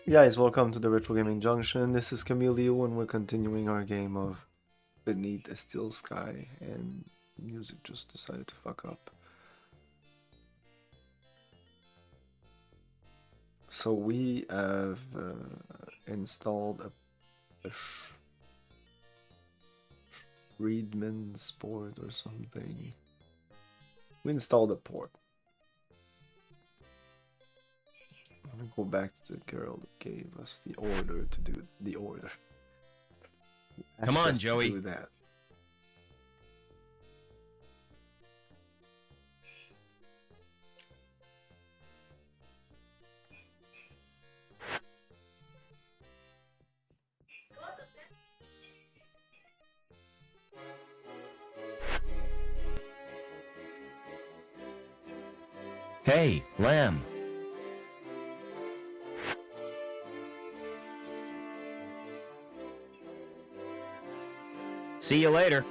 Guys, welcome to the Retro Gaming Junction. This is Camilio, and we're continuing our game of Beneath a Still Sky, and music just decided to fuck up. So we have installed a Friedman's port or something. We installed a port. I'm gonna go back to the girl that gave us the order to do the order. Come on, Access to Joey. do that. Hey, Lamb. See you later.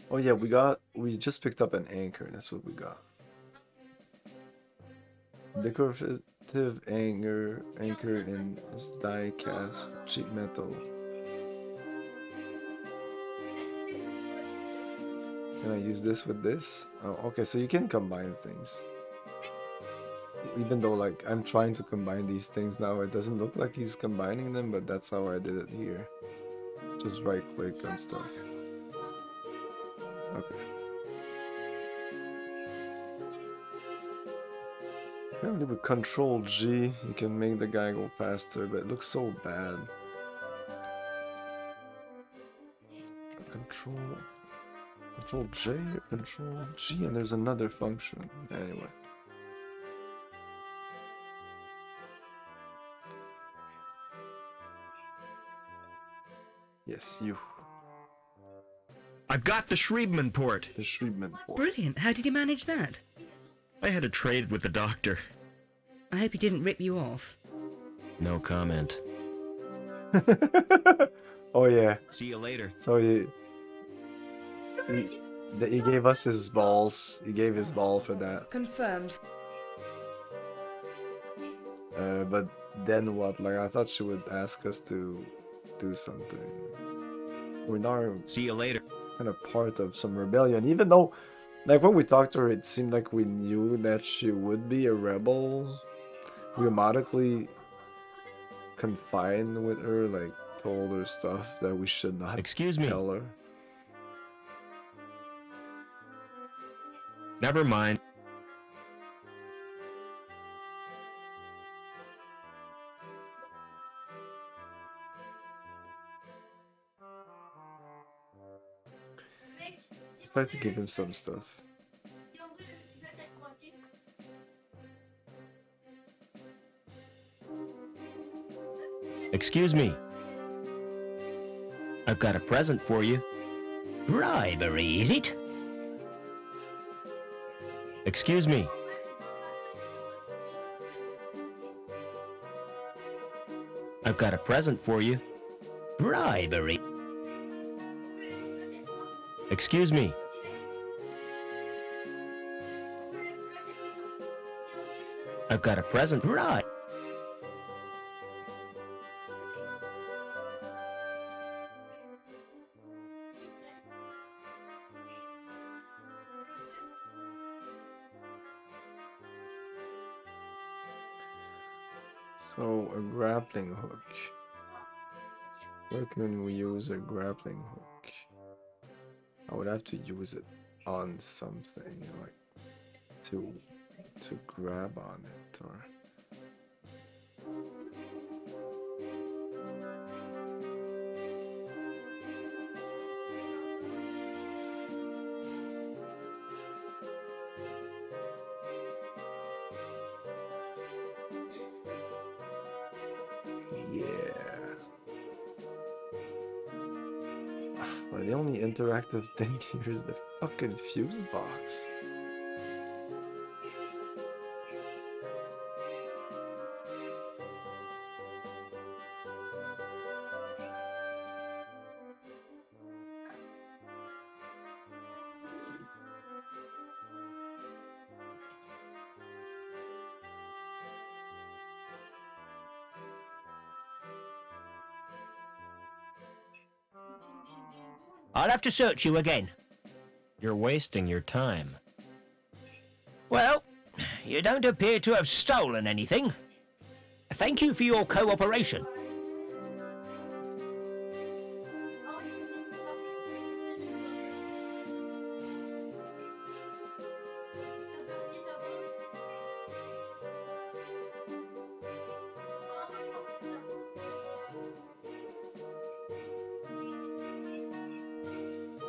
Oh yeah, we just picked up an anchor. That's what we got. Decorative anchor in this die cast sheet metal. Can I use this with this? Oh, okay, so you can combine things. Even though like I'm trying to combine these things now, it doesn't look like he's combining them, but that's how I did it here. Just right click and stuff. Okay. Apparently with Control G, you can make the guy go faster, but it looks so bad. Control J or Control G, and there's another function. Anyway. Yes, you. I've got the Schriebman port. The Schriebman port. Brilliant. How did you manage that? I had to trade with the doctor. I hope he didn't rip you off. No comment. Oh yeah. See you later. So he gave us his balls. He gave his ball for that. Confirmed. But then what? Like I thought she would ask us to do something. We're now See you later. kind of part of some rebellion, even though, like when we talked to her, it seemed like we knew that she would be a rebel. We automatically confined with her, like told her stuff that we should not Excuse me. tell her. Never mind. Try to give him some stuff. Excuse me. I've got a present for you. Bribery, is it? Excuse me. I've got a present for you. Bribery. Excuse me. I've got a present. Right. So a grappling hook. Where can we use a grappling hook? I would have to use it on something, like to grab on it, or yeah. But the only interactive thing here is the fucking fuse box. I'll have to search you again. You're wasting your time. Well, you don't appear to have stolen anything. Thank you for your cooperation.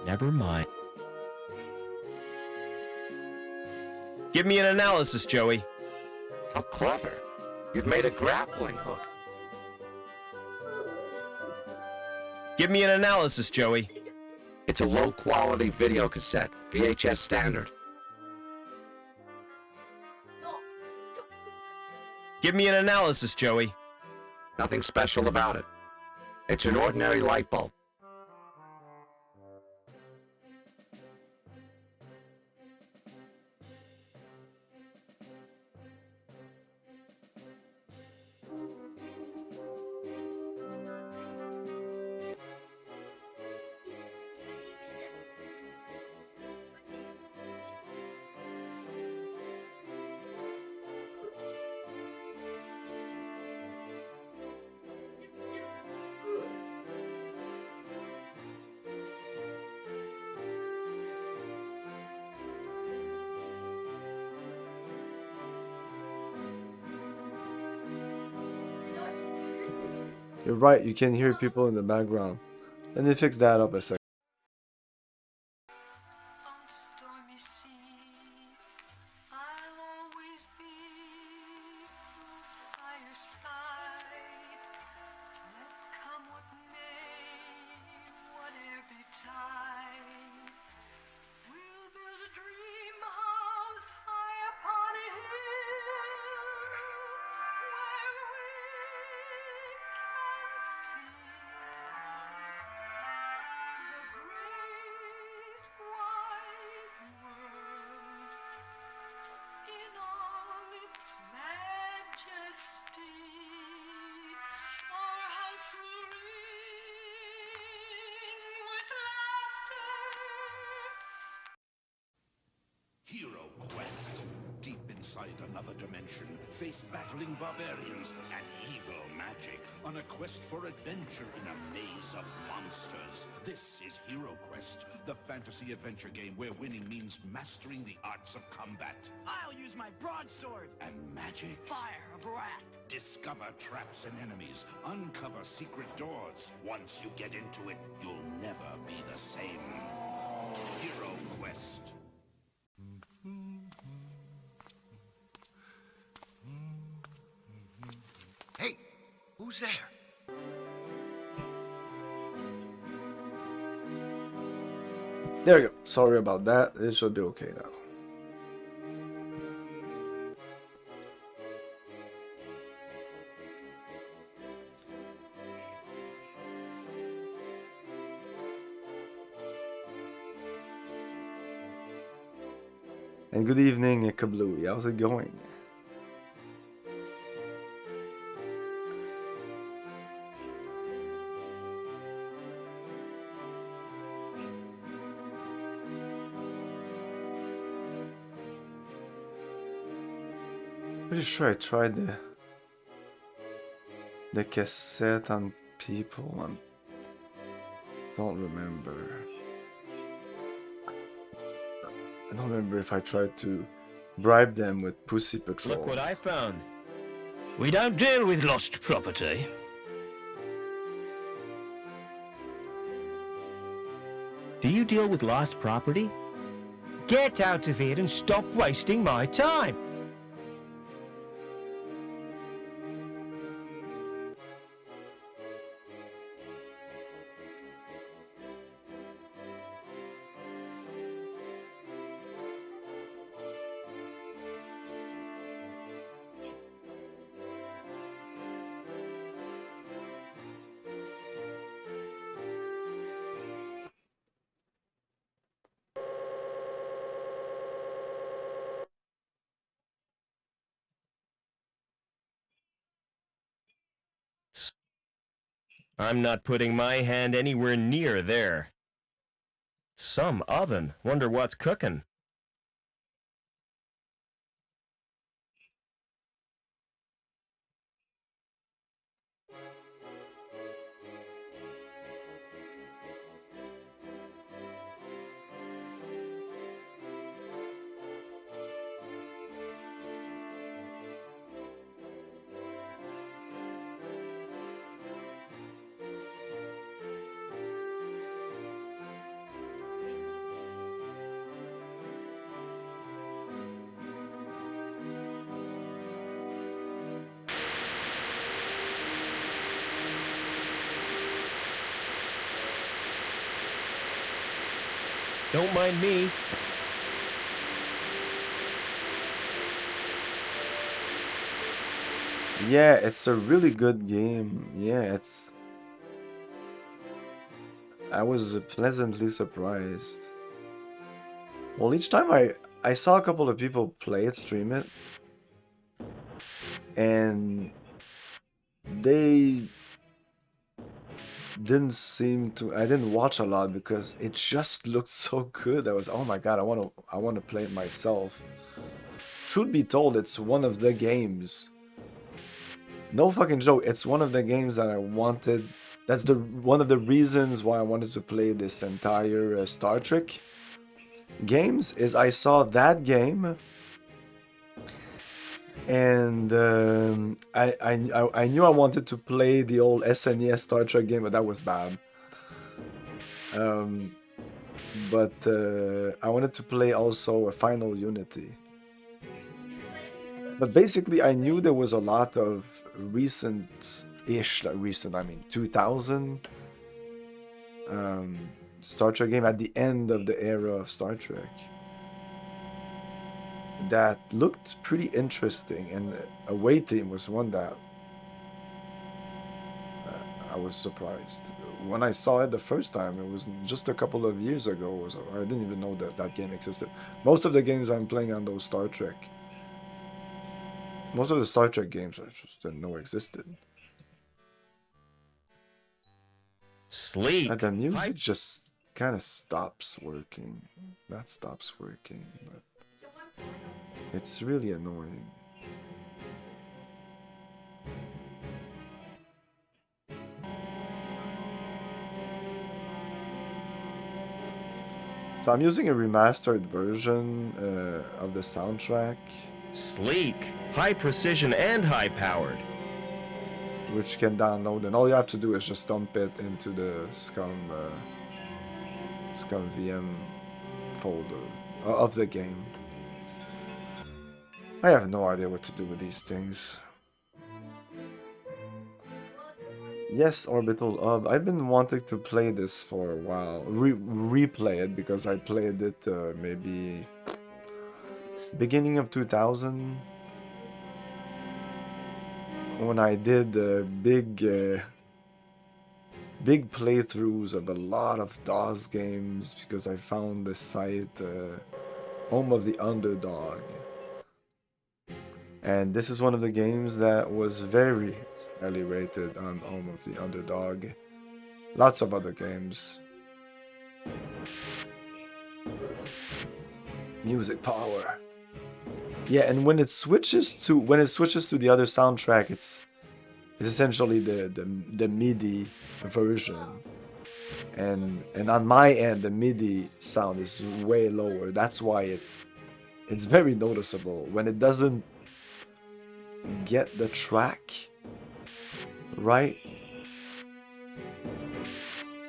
Never mind. Give me an analysis, Joey. How clever. You've made a grappling hook. Give me an analysis, Joey. It's a low-quality video cassette, VHS standard. Give me an analysis, Joey. Nothing special about it. It's an ordinary light bulb. You're right, you can hear people in the background. Let me fix that up a second. On stormy sea, I'll always be close by your side. Let come what may, whatever betide. We'll build a dream house high upon a hill, where we can see the great wide world in all its majesty. Our house will ring with laughter. Hero Quest. Deep inside another dimension, face battling barbarians and evil magic on a quest for adventure in a maze of monsters. This is Hero Quest, the fantasy adventure game where winning means mastering the arts of combat. I'll use my broadsword. And magic. Fire a brat. Discover traps and enemies. Uncover secret doors. Once you get into it, you'll never be the same. Hero Quest. Hey, who's there? There you go. Sorry about that. It should be okay now. And good evening, Kablooey. How's it going? Pretty sure I tried the cassette on people. I don't remember. I don't remember if I tried to bribe them with Pussy Patrol. Look what I found. We don't deal with lost property. Do you deal with lost property? Get out of here and stop wasting my time. I'm not putting my hand anywhere near there. Some oven. Wonder what's cooking. Don't mind me. Yeah, it's a really good game. Yeah, it's... I was pleasantly surprised. Well, each time I saw a couple of people play it, stream it, and they didn't seem to... I didn't watch a lot because it just looked so good. I was, oh my god, I want to play it myself. Truth be told, it's one of the games. No fucking joke, it's one of the games that I wanted. That's the one of the reasons why I wanted to play this entire Star Trek games, is I saw that game and I knew I wanted to play the old SNES Star Trek game, but that was bad. But I wanted to play also a Final Unity. But basically, I knew there was a lot of recent-ish, like recent, I mean 2000 Star Trek game at the end of the era of Star Trek that looked pretty interesting, and Away Team was one that I was surprised. When I saw it the first time, it was just a couple of years ago, so I didn't even know that that game existed. Most of the games I'm playing on those Star Trek, most of the Star Trek games I just didn't know existed. Sleep. And the music just kind of stops working. That stops working, but it's really annoying. So I'm using a remastered version of the soundtrack, Sleek. High precision and high powered. which you can download, and all you have to do is just dump it into the Scum VM folder of the game. I have no idea what to do with these things. Yes, Orbital Hub. I've been wanting to play this for a while. Replay it, because I played it maybe beginning of 2000. When I did big playthroughs of a lot of DOS games, because I found the site Home of the Underdog. And this is one of the games that was very highly rated on Home of the Underdog. Lots of other games. Music power. Yeah, and when it switches to the other soundtrack, it's essentially the MIDI version. And on my end, the MIDI sound is way lower. That's why it's very noticeable when it doesn't get the track right.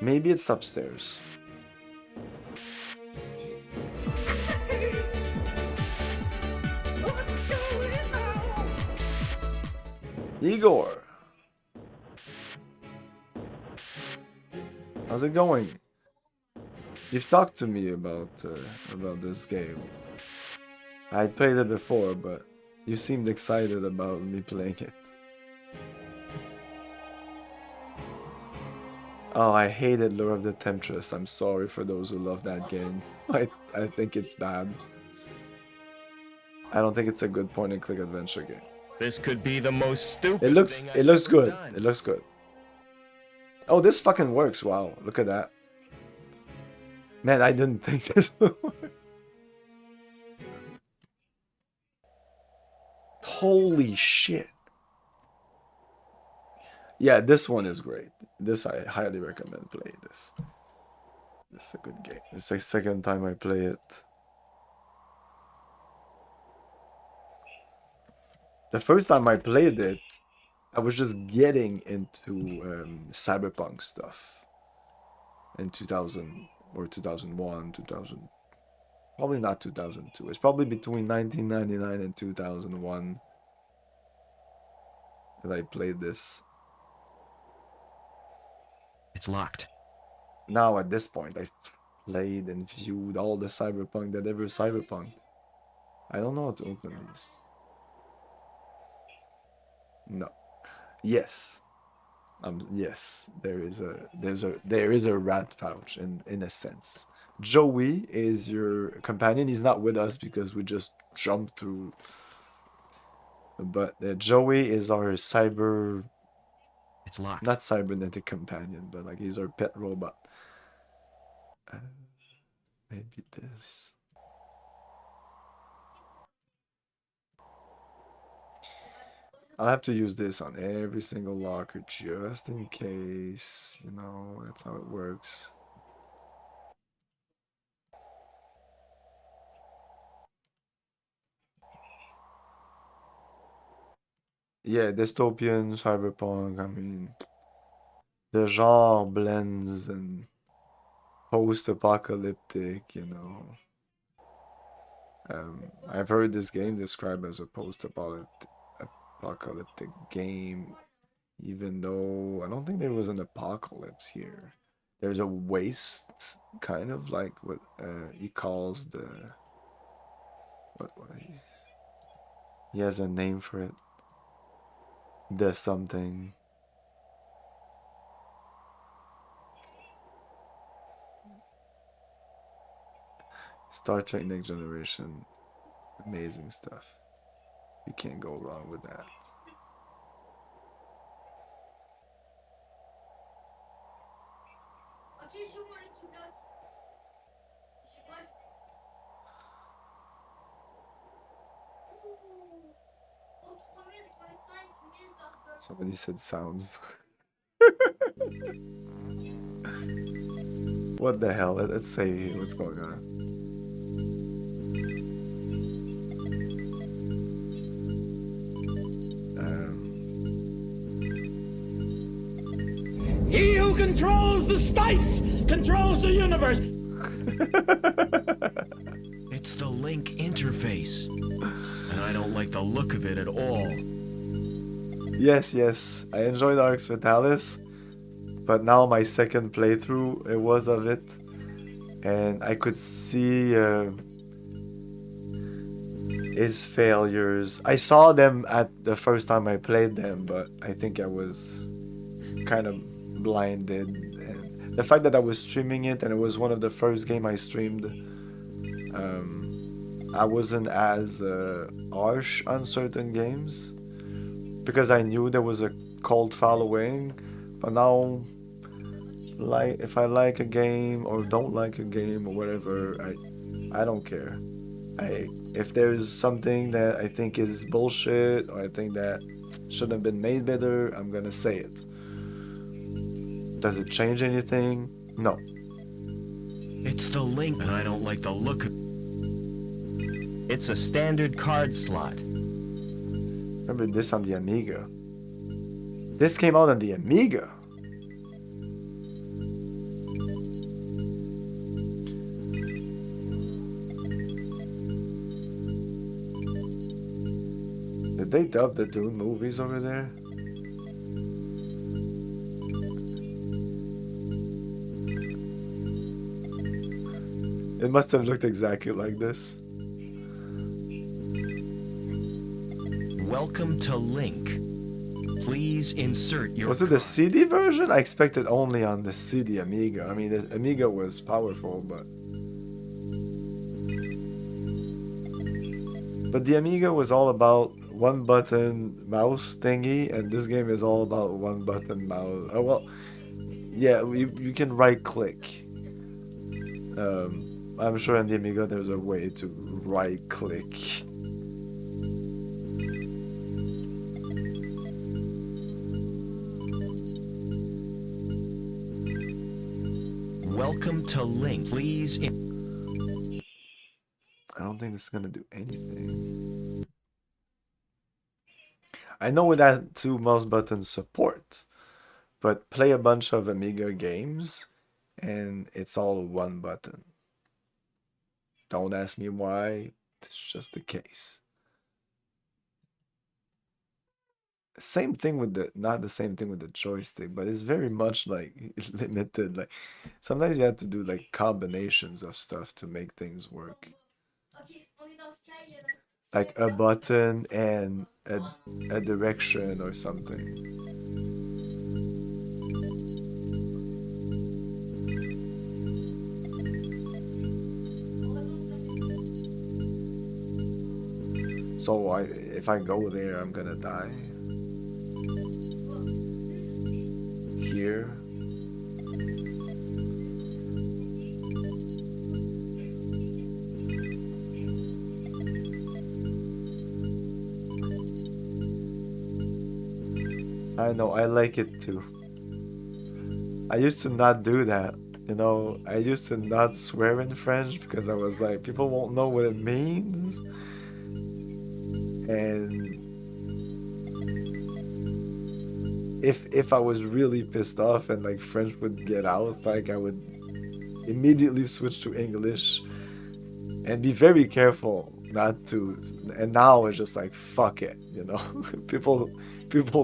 Maybe it's upstairs. Igor, how's it going? You've talked to me about this game. I played it before, but you seemed excited about me playing it. Oh, I hated Lure of the Temptress. I'm sorry for those who love that game. I think it's bad. I don't think it's a good point-and-click adventure game. This could be the most stupid. It looks good. It looks good. Oh, this fucking works. Wow, look at that. Man, I didn't think this would work. Holy shit. Yeah, this one is great. This I highly recommend play this. This is a good game. It's the second time I play it. The first time I played it, I was just getting into cyberpunk stuff in 2000 or 2001, 2000. Probably not 2002. It's probably between 1999 and 2001 that I played this. It's locked. Now at this point, I've played and viewed all the cyberpunk that ever cyberpunked. I don't know how to open these. No. Yes. Yes, there is a rat pouch in a sense. Joey is your companion. He's not with us because we just jumped through. But Joey is our cyber. It's locked. Not cybernetic companion, but like he's our pet robot. Maybe this. I'll have to use this on every single locker just in case, you know, that's how it works. Yeah, dystopian, cyberpunk, I mean, the genre blends and post-apocalyptic, you know. I've heard this game described as a post-apocalyptic game, even though I don't think there was an apocalypse here. There's a waste, kind of like what he calls the... What he has a name for it. The something. Star Trek Next Generation. Amazing stuff. You can't go wrong with that. Somebody said sounds. What the hell? Let's see what's going on. He who controls the spice controls the universe. It's the Link interface. And I don't like the look of it at all. Yes, I enjoyed Arx Fatalis, but now my second playthrough it was of it, and I could see his failures. I saw them at the first time I played them, but I think I was kind of blinded, and the fact that I was streaming it and it was one of the first game I streamed, I wasn't as harsh on certain games because I knew there was a cult following. But now, like, if I like a game or don't like a game or whatever, I don't care. If there's something that I think is bullshit or I think that should have been made better, I'm gonna say it. Does it change anything? No. It's the Link, and I don't like the look of it. It's a standard card slot. Remember this on the Amiga? This came out on the Amiga. Did they dub the Dune movies over there? It must have looked exactly like this. Welcome to Link. Please insert your Was it the CD version? I expected only on the CD Amiga. I mean, the Amiga was powerful, but the Amiga was all about one button mouse thingy, and this game is all about one button mouse. Oh well, yeah, you can right click. I'm sure in the Amiga there's a way to right click. Welcome to Link. Please. I don't think this is gonna do anything. I know it has 2 mouse button support, but play a bunch of Amiga games and it's all 1 button. Don't ask me why, it's just the case. Same thing with the, not the same thing with the joystick, but it's very much like limited. Like sometimes you have to do like combinations of stuff to make things work. Like a button and a direction or something. So if I go there, I'm gonna die. Here. I know, I like it too. I used to not do that. You know, I used to not swear in French because I was like, people won't know what it means. And if I was really pissed off and like French would get out, like I would immediately switch to English and be very careful not to. And now it's just like, fuck it, you know. people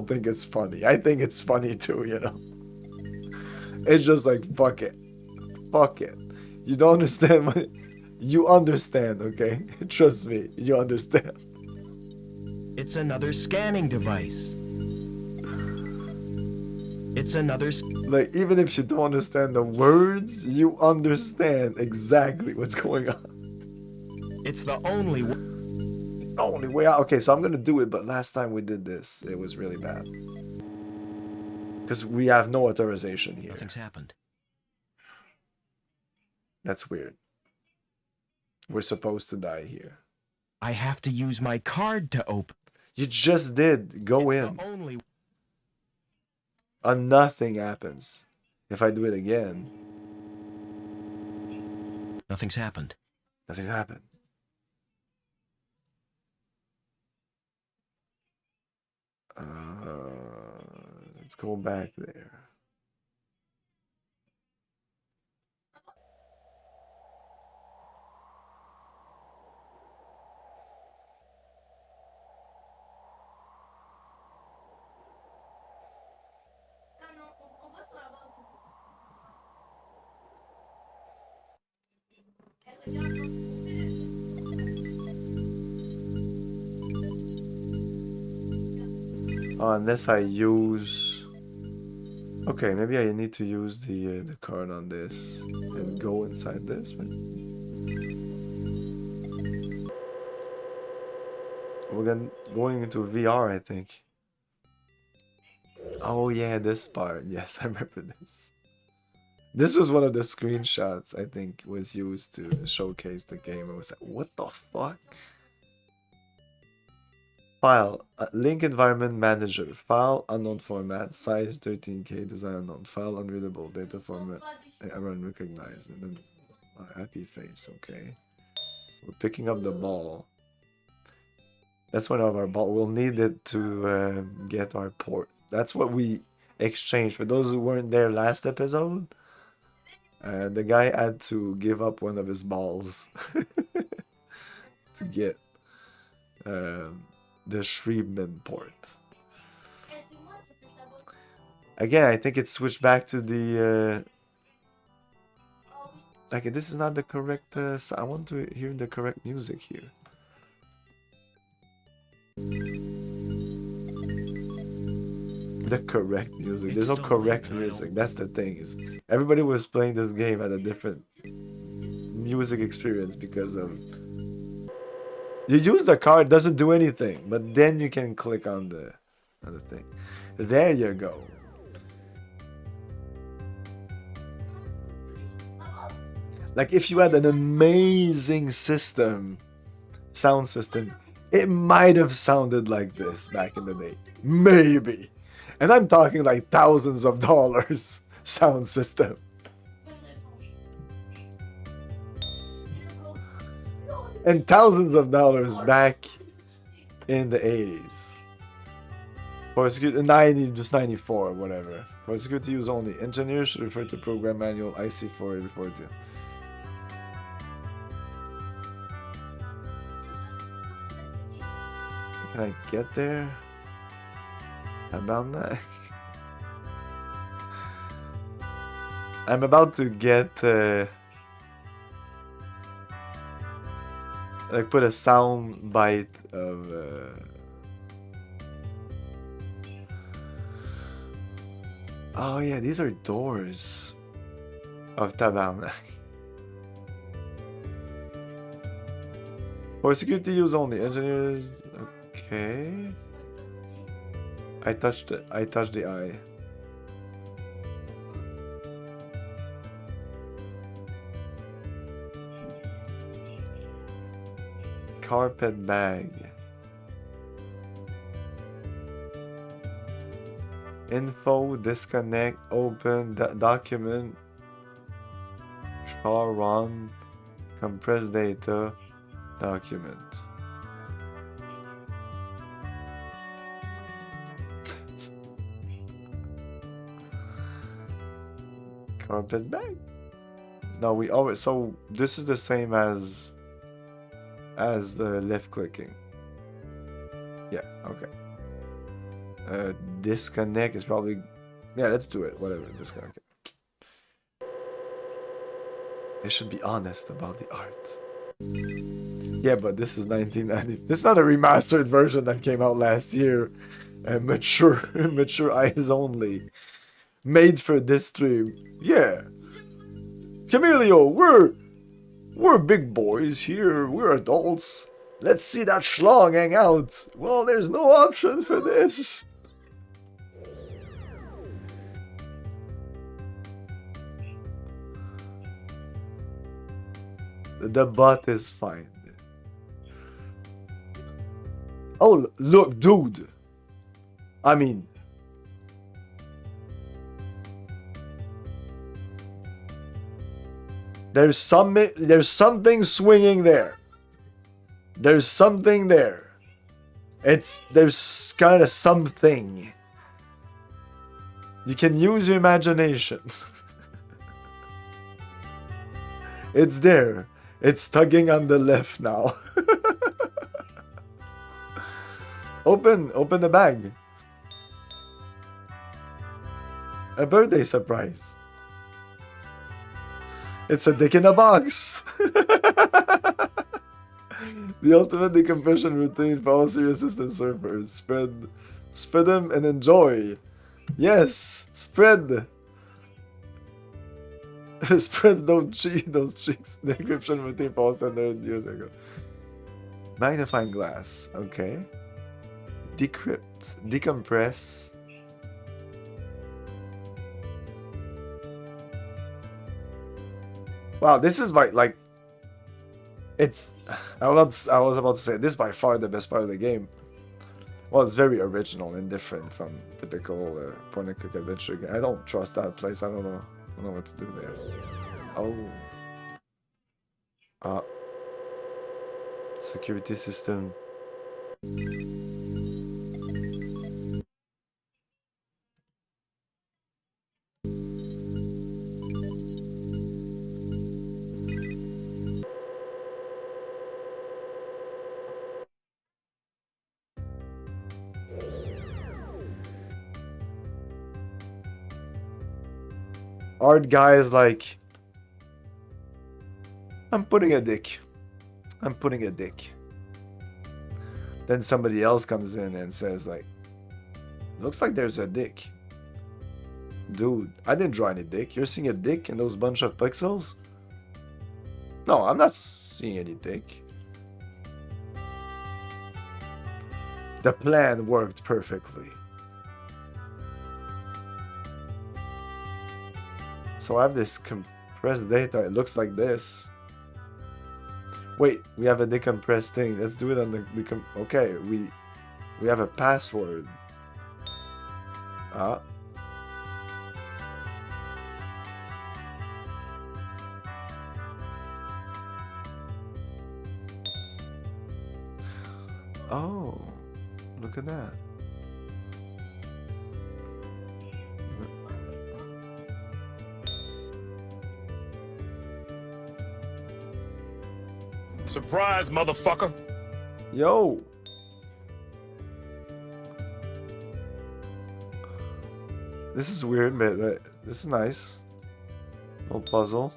think it's funny. I think it's funny too, you know. It's just like, fuck it. Fuck it. You don't understand what you understand, okay? Trust me, you understand. It's another scanning device. It's another. Like, even if you don't understand the words, you understand exactly what's going on. It's the only way. It's the only way out. Okay, so I'm gonna do it, but last time we did this, it was really bad. Because we have no authorization here. Nothing's happened. That's weird. We're supposed to die here. I have to use my card to open. You just did. Go It's in. the only. Nothing happens. If I do it again, Nothing's happened. nothing's happened. Let's go back there. Unless I use... Okay, maybe I need to use the card on this and go inside this, right? We're going into VR, I think. Oh yeah, this part. Yes, I remember this. This was one of the screenshots I think was used to showcase the game. I was like, what the fuck? File, link environment manager, file unknown format, size 13K, design unknown, file unreadable, data format, error unrecognized, and then happy face, okay. We're picking up the ball. That's one of our ball. We'll need it to get our port. That's what we exchanged. For those who weren't there last episode, the guy had to give up one of his balls to get the Shreebman port. Again, I think it's switched back to the... Okay, this is not the correct... I want to hear the correct music here. The correct music. There's no correct music. That's the thing. Is everybody was playing this game at a different music experience because of... You use the card, doesn't do anything, but then you can click on the thing. There you go. Like if you had an amazing system, sound system, it might have sounded like this back in the day. Maybe. And I'm talking like thousands of dollars sound system. And thousands of dollars back in the 80s. For security, 90, just 94, whatever. For security use only. Engineers should refer to program manual IC4 before it. Can I get there? About that? I'm about to get like put a sound bite of oh yeah, these are doors of Tabarnak. For security use only. Engineers. Okay. I touched it. I touched the eye. Carpet bag. Info, disconnect, open, document, char run, compress data, document. Carpet bag. No, we always, so this is the same as left clicking. Yeah, okay. Disconnect is probably, yeah, let's do it, whatever, disconnect. They should be honest about the art. Yeah, but this is 1990. This is not a remastered version that came out last year. Mature eyes only. Made for this stream. Yeah. Camilio, we're big boys here. We're adults. Let's see that schlong hang out. Well, there's no option for this. The butt is fine. Oh, look, dude. I mean, there's something swinging there. There's something there. There's kind of something. You can use your imagination. It's there. It's tugging on the left now. Open the bag. A birthday surprise. It's a dick in a box. The ultimate decompression routine for all serious system surfers. Spread them and enjoy. Yes, spread. Spread those cheeks. Decryption routine for all standard years ago. Magnifying glass. Okay. Decrypt. Decompress. Wow, this is like it's I was about to say this is by far the best part of the game. Well, it's very original and different from typical point-and-click adventure game. I don't trust that place. I don't know what to do there. Oh. Security system. Art guy is like, I'm putting a dick. Then somebody else comes in and says like, looks like there's a dick. Dude, I didn't draw any dick. You're seeing a dick in those bunch of pixels? No, I'm not seeing any dick. The plan worked perfectly. So I have this Compress data. It looks like this. Wait, we have a decompressed thing. Let's do it on the okay, we have a password. Ah. Oh, look at that. Surprise, motherfucker. Yo. This is weird, but this is nice. Little puzzle.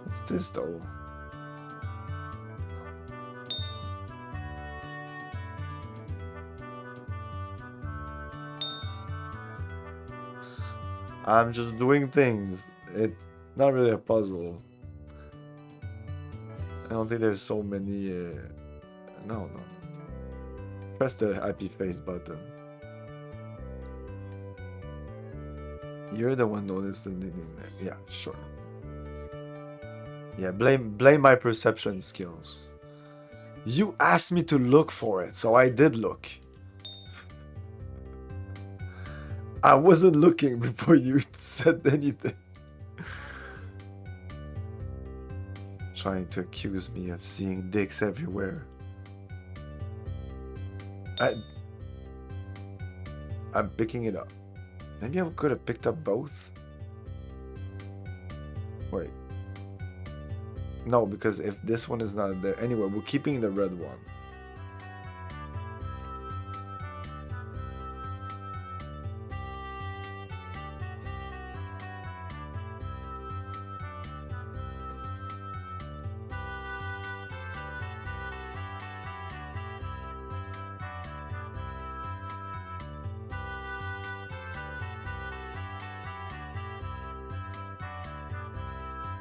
What's this though? I'm just doing things. It's not really a puzzle. I don't think there's so many. No. Press the happy face button. You're the one noticed the leading there. Yeah, sure. Yeah, blame my perception skills. You asked me to look for it, so I did look. I wasn't looking before you said anything. Trying to accuse me of seeing dicks everywhere. I'm picking it up. Maybe I could have picked up both. Wait. No, because if this one is not there. Anyway, we're keeping the red one.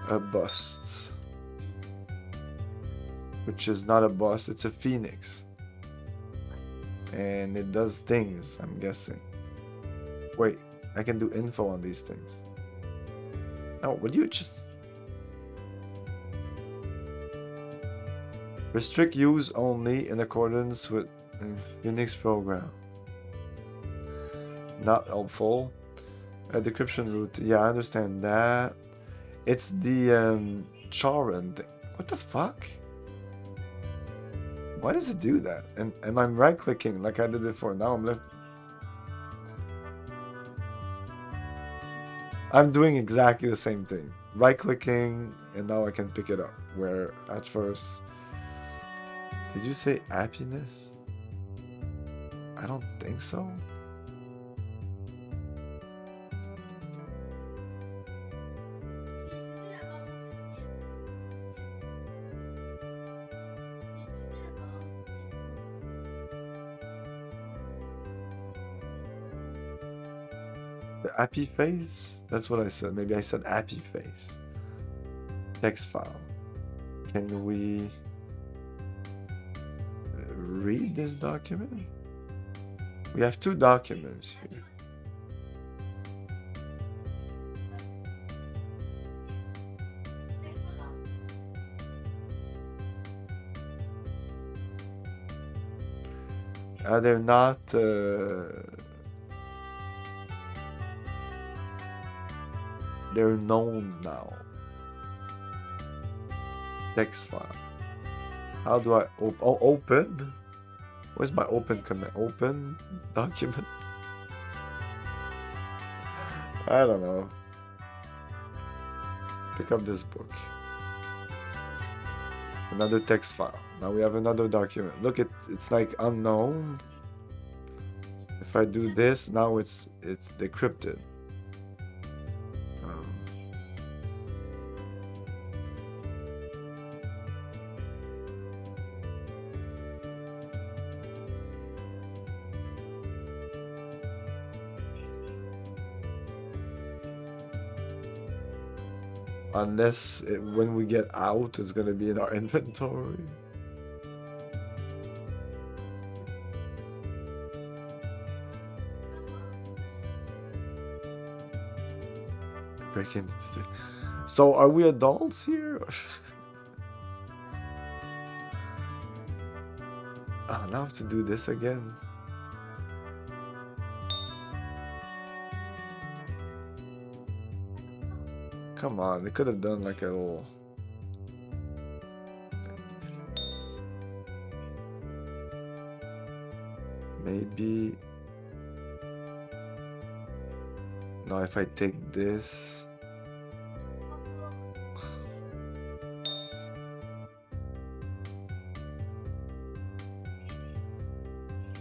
A bust. Which is not a bust, it's a phoenix. And it does things, I'm guessing. Wait, I can do info on these things. Oh, will you just... Restrict use only in accordance with Phoenix program. Not helpful. A decryption route. Yeah, I understand that. It's the Charon thing. What the fuck? Why does it do that? And I'm right clicking like I did before. Now I'm left. I'm doing exactly the same thing. Right clicking and now I can pick it up. Where at first. Did you say happiness? I don't think so. Happy face? That's what I said. Maybe I said happy face. Text file. Can we read this document? We have two documents here. They're not they're known now. Text file. How do I open? Where's my open command? Open document? I don't know. Pick up this book. Another text file. Now we have another document. Look, it's like unknown. If I do this, now it's decrypted. Unless when we get out, it's gonna be in our inventory. break into the street. So are we adults here? Ah, now I have to do this again. Come on, they could have done like a little. Maybe. Now if I take this.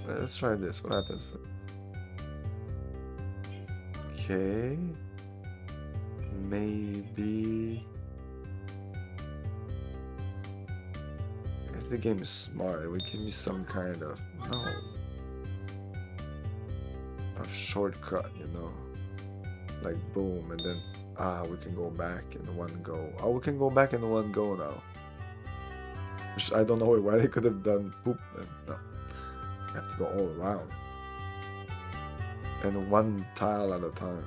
Let's try this. What happens? Okay. Maybe. If the game is smart, it would give me some kind of shortcut, you know, like boom, and then we can go back in one go. Oh, we can go back in one go now. Which I don't know why they could have done poop. No, I have to go all around and one tile at a time.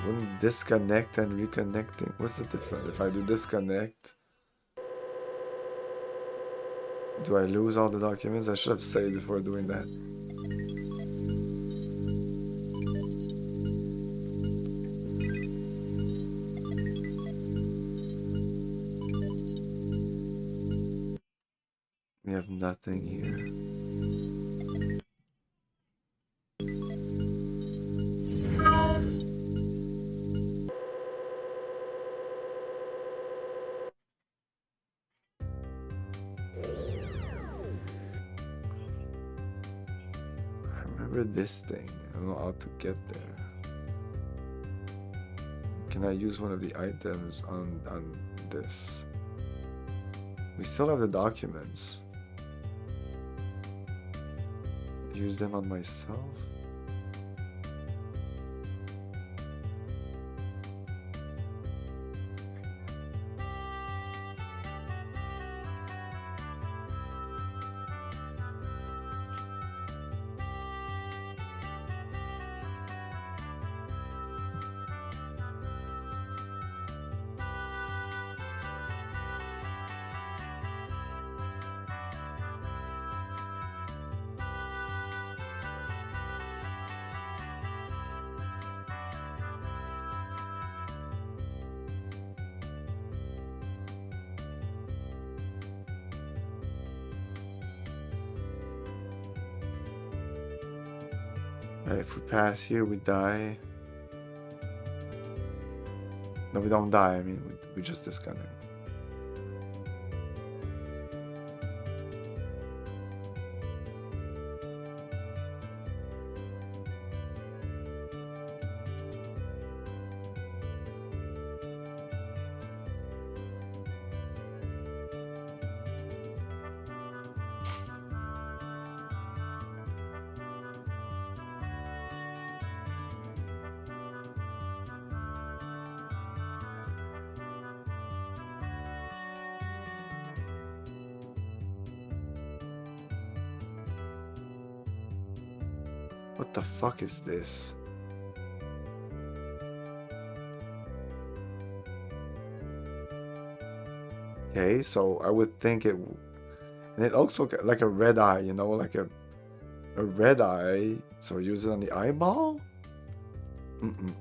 Wouldn't disconnect and reconnecting? What's the difference? If I do disconnect, do I lose all the documents? I should have saved before doing that. We have nothing here. This thing. I don't know how to get there. Can I use one of the items on this? We still have the documents. Use them on myself? If we pass here, we die. No, we don't die. I mean, we just disconnect. What the fuck is this? Okay, so I would think it, and it also got like a red eye, you know, like a red eye. So use it on the eyeball? Mm-mm.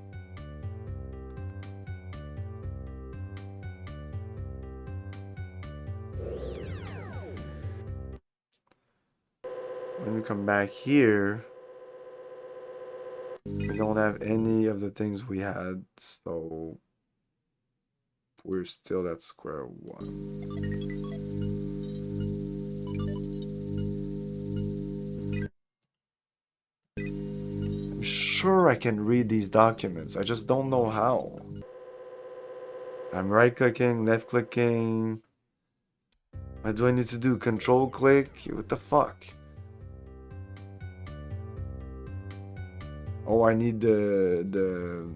When we come back here, we don't have any of the things we had, so we're still at square one. I'm sure I can read these documents, I just don't know how. I'm right-clicking, left-clicking. What do I need to do? Control-click? What the fuck? Oh, I need the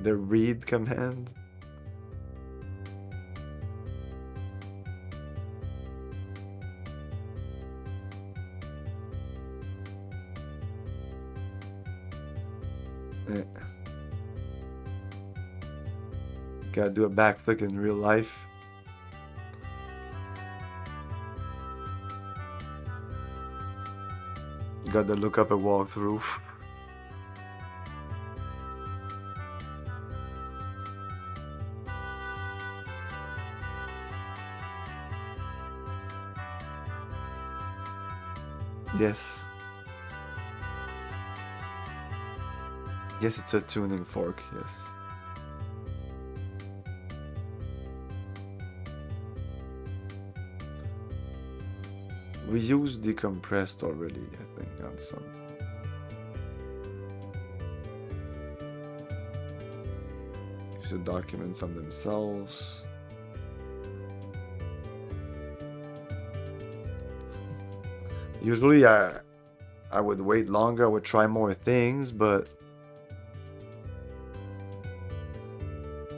read command. Eh. Gotta do a backflip in real life. Gotta look up a walkthrough. Yes. Yes, it's a tuning fork, yes. We used decompressed already, I think, on some. Use the documents on themselves. Usually I would wait longer, I would try more things, but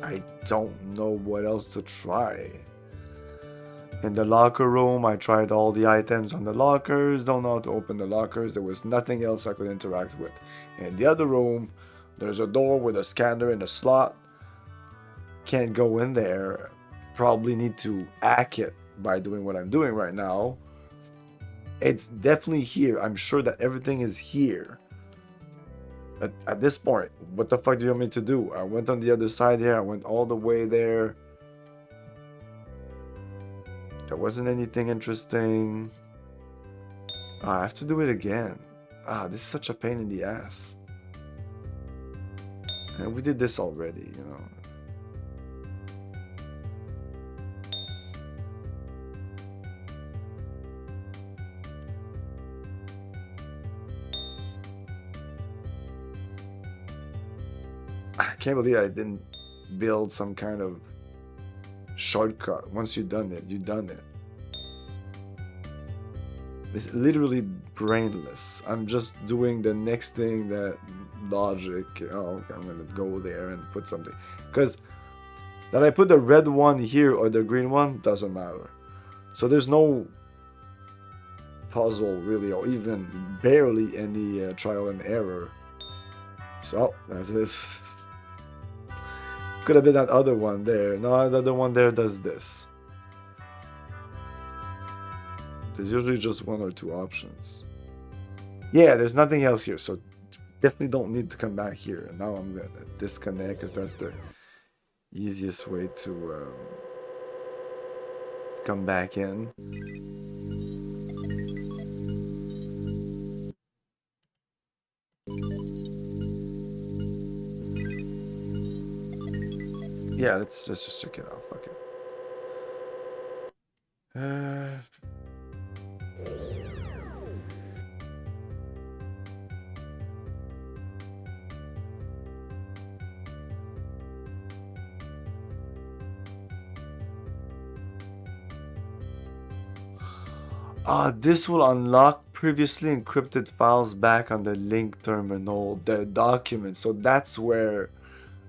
I don't know what else to try. In the locker room, I tried all the items on the lockers, don't know how to open the lockers, there was nothing else I could interact with. In the other room, there's a door with a scanner in a slot. Can't go in there. Probably need to hack it by doing what I'm doing right now. It's definitely here. I'm sure that everything is here. At this point, what the fuck do you want me to do? I went on the other side here. I went all the way there. There wasn't anything interesting. I have to do it again. This is such a pain in the ass. And we did this already, you know. I can't believe I didn't build some kind of shortcut. Once you've done it, you've done it. It's literally brainless. I'm just doing the next thing that logic. Oh, okay, I'm gonna go there and put something. Because that I put the red one here or the green one doesn't matter. So there's no puzzle really, or even barely any trial and error. So that's this. Could have been that other one there. No, the other one there does this. There's usually just one or two options. Yeah, there's nothing else here, so definitely don't need to come back here. And now I'm gonna disconnect because that's the easiest way to come back in. Yeah, let's just check it out. Fuck it. This will unlock previously encrypted files back on the link terminal, the document. So that's where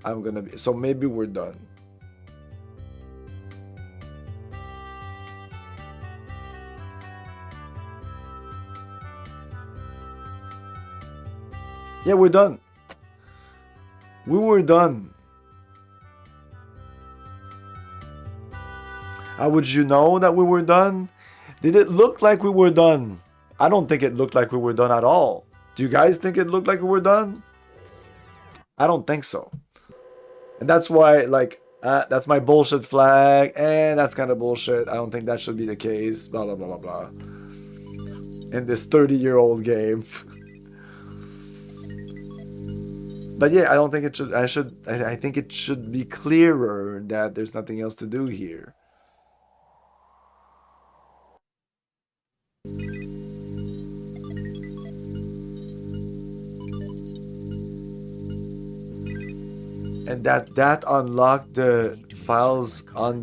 I'm gonna be. So maybe we're done. Yeah, we're done. We were done. How would you know that we were done? Did it look like we were done? I don't think it looked like we were done at all. Do you guys think it looked like we were done? I don't think so. And that's why, like, that's my bullshit flag. And that's kind of bullshit. I don't think that should be the case. Blah, blah, blah, blah, blah. In this 30-year-old game. But yeah, I don't think it should. I think it should be clearer that there's nothing else to do here. And that unlocked the files on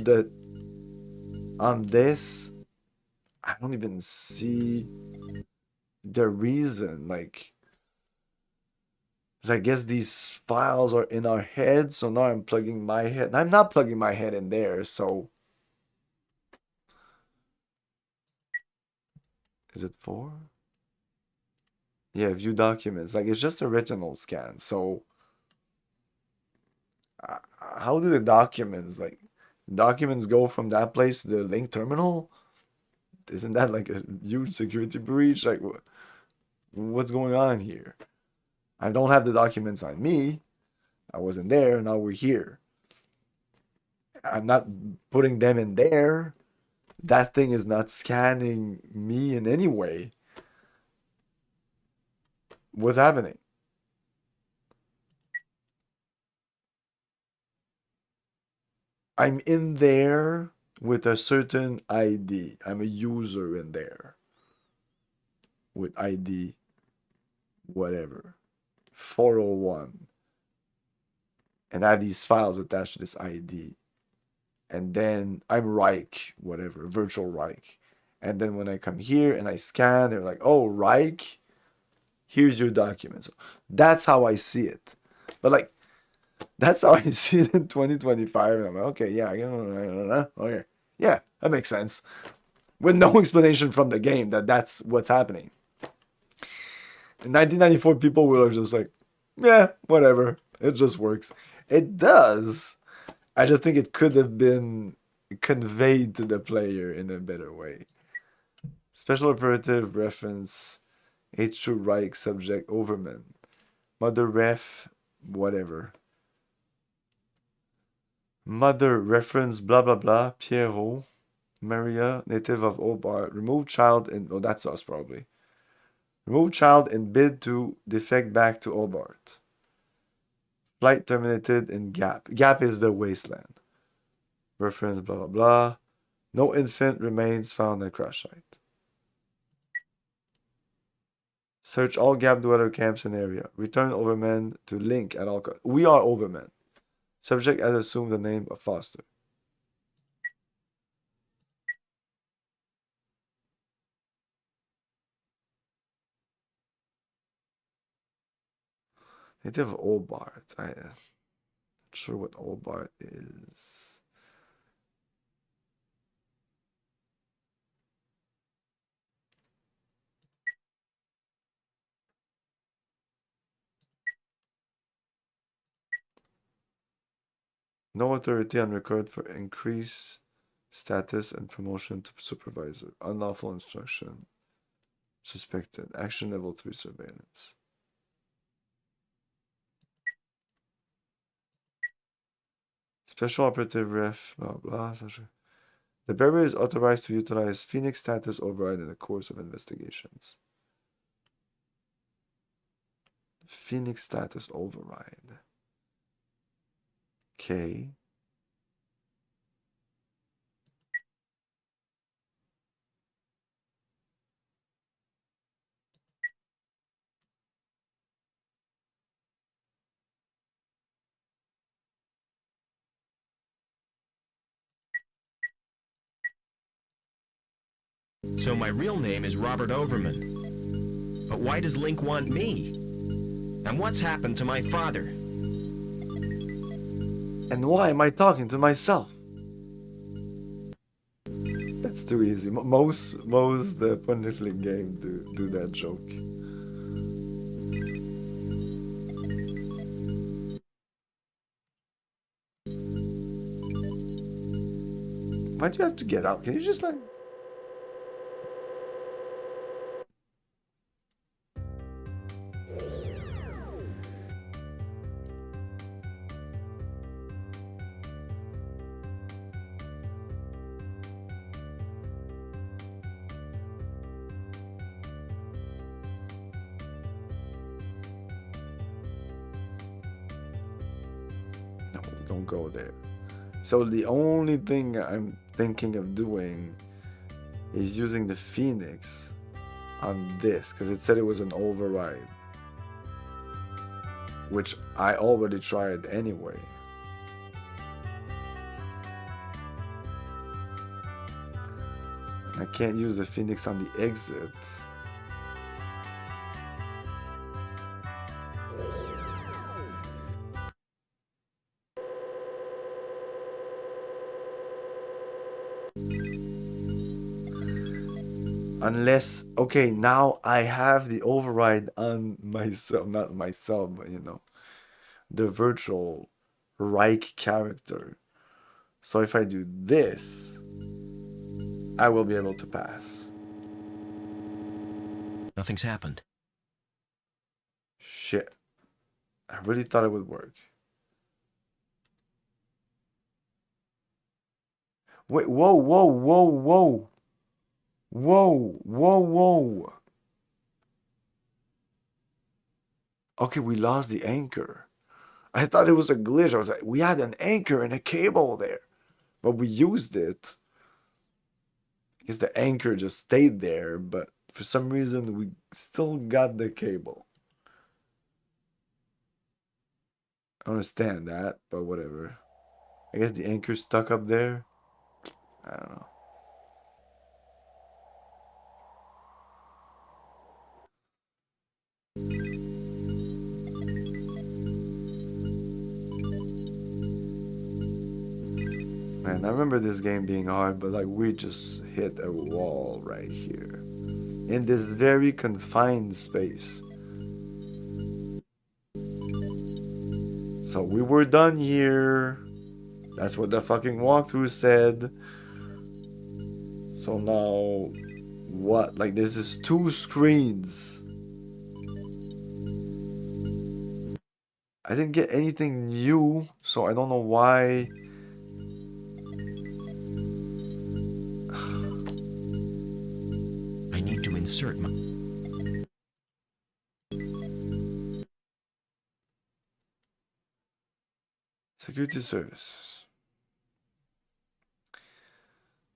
this. I don't even see the reason, like. So I guess these files are in our head, so now I'm plugging my head. I'm not plugging my head in there, so... Is it 4? Yeah, view documents. Like, it's just a retinal scan, so... How do the documents go from that place to the link terminal? Isn't that like a huge security breach? Like, what's going on here? I don't have the documents on me. I wasn't there. Now we're here. I'm not putting them in there. That thing is not scanning me in any way. What's happening? I'm in there with a certain ID. I'm a user in there with ID whatever 401, and I have these files attached to this ID, and then I'm Reich, whatever, virtual Reich, and then when I come here and I scan, they're like, oh, Reich, here's your documents. That's how I see it. But like, that's how I see it in 2025. And I'm like, okay, yeah, okay, yeah, that makes sense. With no explanation from the game that that's what's happening. In 1994, people were just like, yeah, whatever. It just works. It does. I just think it could have been conveyed to the player in a better way. Special operative reference H2 Reich subject Overman. Mother ref whatever. Mother reference blah blah blah Pierrot Maria native of Hobart. Remove child and oh, that's us probably. Remove child and bid to defect back to Hobart. Flight terminated in Gap. Gap is the wasteland. Reference blah blah blah. No infant remains found at crash site. Search all Gap dweller camps and area. Return Overman to Link at all costs. We are Overman. Subject has assumed the name of Foster. Native of Hobart. I'm not sure what Hobart is. No authority on record for increase status and promotion to supervisor. Unlawful instruction. Suspected. Action level 3 surveillance. Special operative ref, blah blah. The bearer is authorized to utilize Phoenix status override in the course of investigations. Phoenix status override. Okay. So my real name is Robert Overman. But why does Link want me? And what's happened to my father? And why am I talking to myself? That's too easy. Most the point and click game do that joke. Why'd you have to get out? Can you just like... No, don't go there. So the only thing I'm thinking of doing is using the Phoenix on this, because it said it was an override, which I already tried anyway. I can't use the Phoenix on the exit. Unless, okay, now I have the override on myself, not myself, but you know, the virtual Reich character. So if I do this, I will be able to pass. Nothing's happened. Shit. I really thought it would work. Wait, whoa, whoa, whoa, whoa. Whoa, whoa, whoa. Okay, we lost the anchor. I thought it was a glitch. I was like, we had an anchor and a cable there. But we used it. I guess the anchor just stayed there, but for some reason we still got the cable. I understand that, but whatever. I guess the anchor's stuck up there. I don't know. Man, I remember this game being hard, but like we just hit a wall right here. In this very confined space. So we were done here. That's what the fucking walkthrough said. So now, what? Like, this is 2 screens. I didn't get anything new, so I don't know why. I need to insert my... Security services.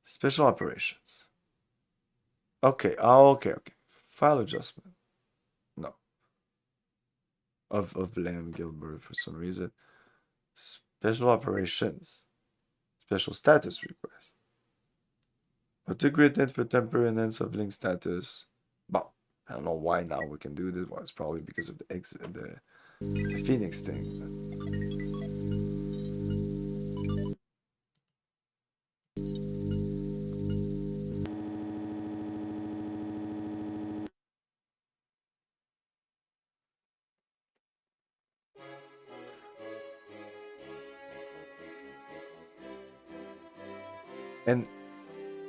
Special operations. Okay, okay. File adjustment. No. Of Lamb Gilbert for some reason. Special operations. Special status request. Integrate for temporary enhance of link status. Well, I don't know why now we can do this. Well, it's probably because of the Phoenix thing. And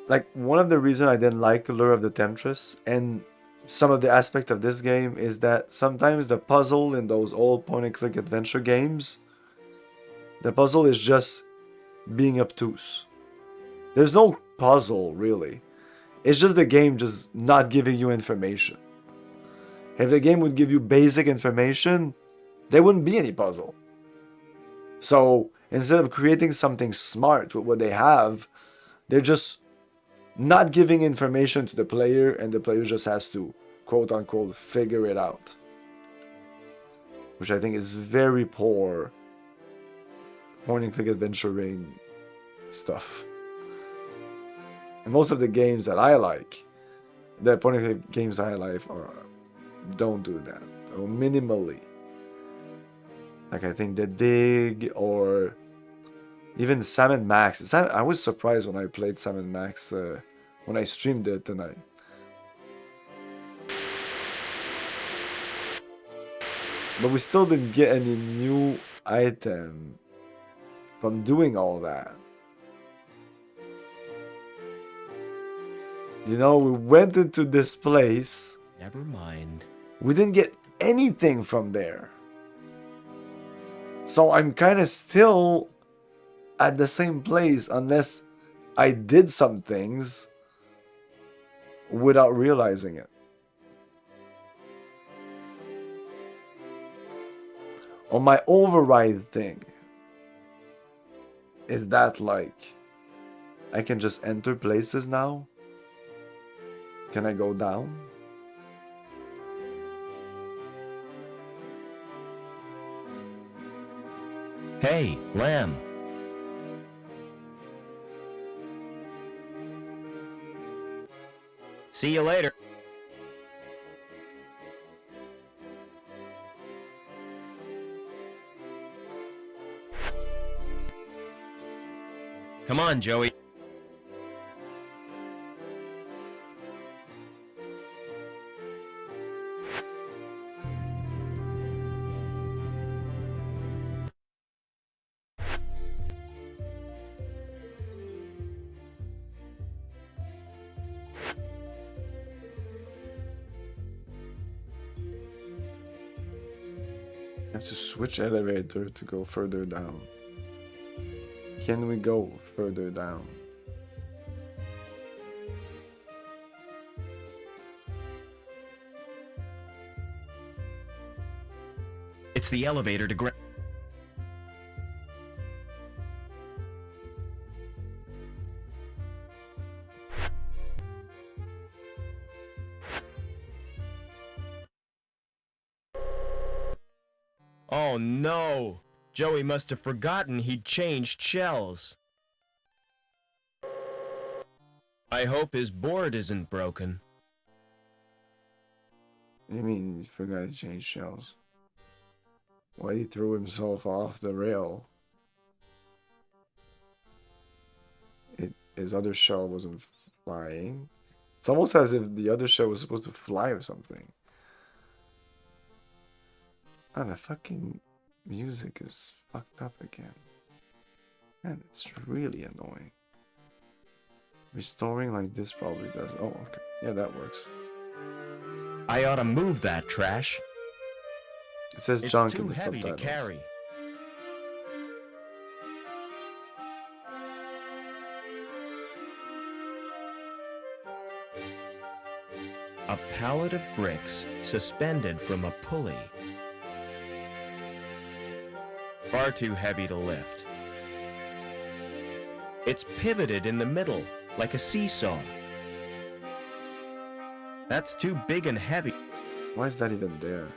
like one of the reasons I didn't like Lure of the Temptress and some of the aspect of this game is that sometimes the puzzle in those old point and click adventure games, the puzzle is just being obtuse. There's no puzzle really. It's just the game just not giving you information. If the game would give you basic information, there wouldn't be any puzzle. So instead of creating something smart with what they have, they're just not giving information to the player, and the player just has to, quote unquote, figure it out. Which I think is very poor point and click adventuring stuff. And most of the games that I like, the point and click games I like, don't do that, or minimally. Like I think The Dig or even Sam & Max. I was surprised when I played Sam & Max when I streamed it tonight. But we still didn't get any new item from doing all that. You know, we went into this place. Never mind. We didn't get anything from there. So I'm kind of still at the same place unless I did some things without realizing it. On my override thing, is that like I can just enter places now? Can I go down? Hey, Lamb. See you later. Come on, Joey. have to switch elevator to go further down. Can we go further down? It's the elevator to Oh no! Joey must have forgotten he'd changed shells. I hope his board isn't broken. What do you mean you forgot to change shells? Why he threw himself off the rail? His other shell wasn't flying. It's almost as if the other shell was supposed to fly or something. Ah, the fucking music is fucked up again. Man, it's really annoying. Restoring like this probably does. Oh, okay. Yeah, that works. I ought to move that trash. It says It's junk too in the heavy subtitles. to carry. A pallet of bricks suspended from a pulley. Far too heavy to lift. It's pivoted in the middle, like a seesaw. That's too big and heavy. Why is that even there?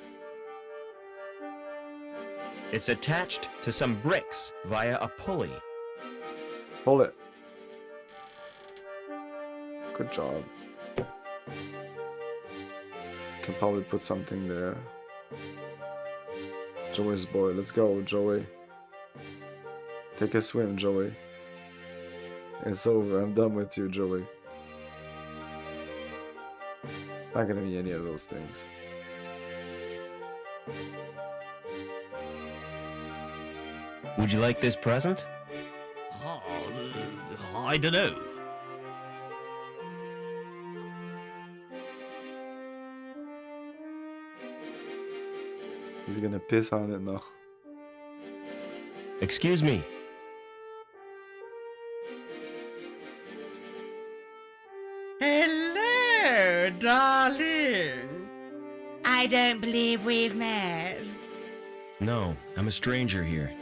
It's attached to some bricks via a pulley. Pull it. Good job. Can probably put something there. Joey's boy. Let's go, Joey. Take a swim, Joey. It's over. I'm done with you, Joey. Not gonna be any of those things. Would you like this present? I don't know. He's gonna piss on it now. Excuse me. Hello, darling. I don't believe we've met. No, I'm a stranger here.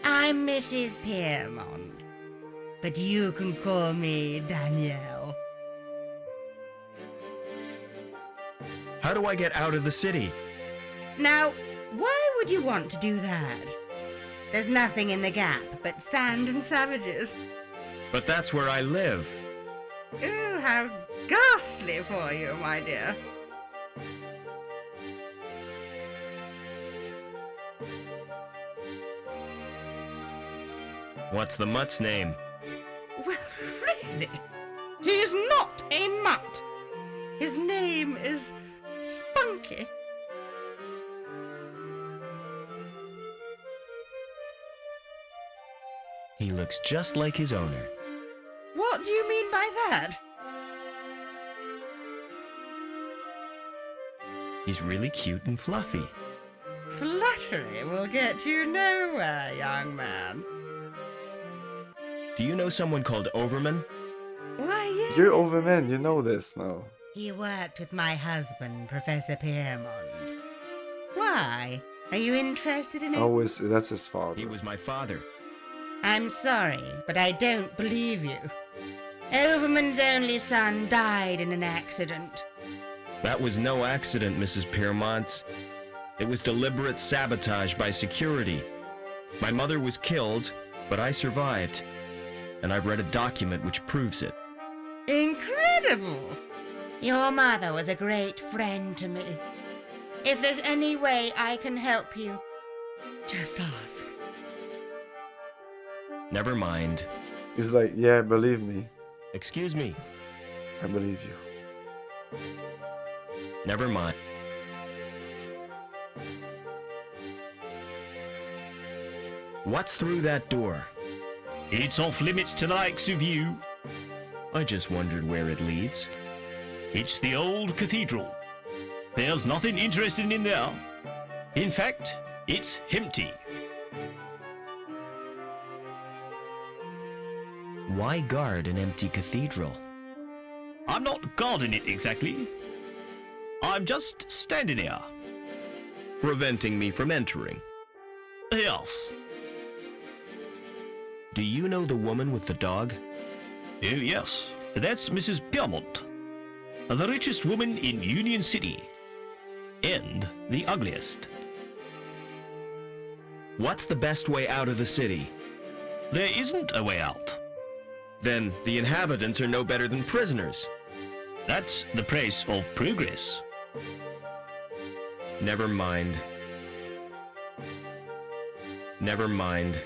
I'm Mrs. Piermont, but you can call me Danielle. How do I get out of the city? Now, why would you want to do that? There's nothing in the gap but sand and savages. But that's where I live. Oh, how ghastly for you, my dear. What's the mutt's name? Well, really? He's not a mutt. His name is Spunky. He looks just like his owner. What do you mean by that? He's really cute and fluffy. Flattery will get you nowhere, young man. Do you know someone called Overman? Why, yes. You're Overman, you know this now. He worked with my husband, Professor Piermont. Why? Are you interested in it? Always, that's his father. He was my father. I'm sorry, but I don't believe you. Overman's only son died in an accident. That was no accident, Mrs. Piermont. It was deliberate sabotage by security. My mother was killed, but I survived. And I've read a document which proves it. Incredible! Your mother was a great friend to me. If there's any way I can help you, just ask. Never mind. He's like, yeah, believe me. Excuse me. I believe you. Never mind. What's through that door? It's off limits to the likes of you. I just wondered where it leads. It's the old cathedral. There's nothing interesting in there. In fact, It's empty. Why guard an empty cathedral? I'm not guarding it exactly. I'm just standing here. Preventing me from entering. Yes. Do you know the woman with the dog? Oh, yes. That's Mrs. Piermont. The richest woman in Union City. And the ugliest. What's the best way out of the city? There isn't a way out. Then the inhabitants are no better than prisoners. That's the price of progress. Never mind. Never mind.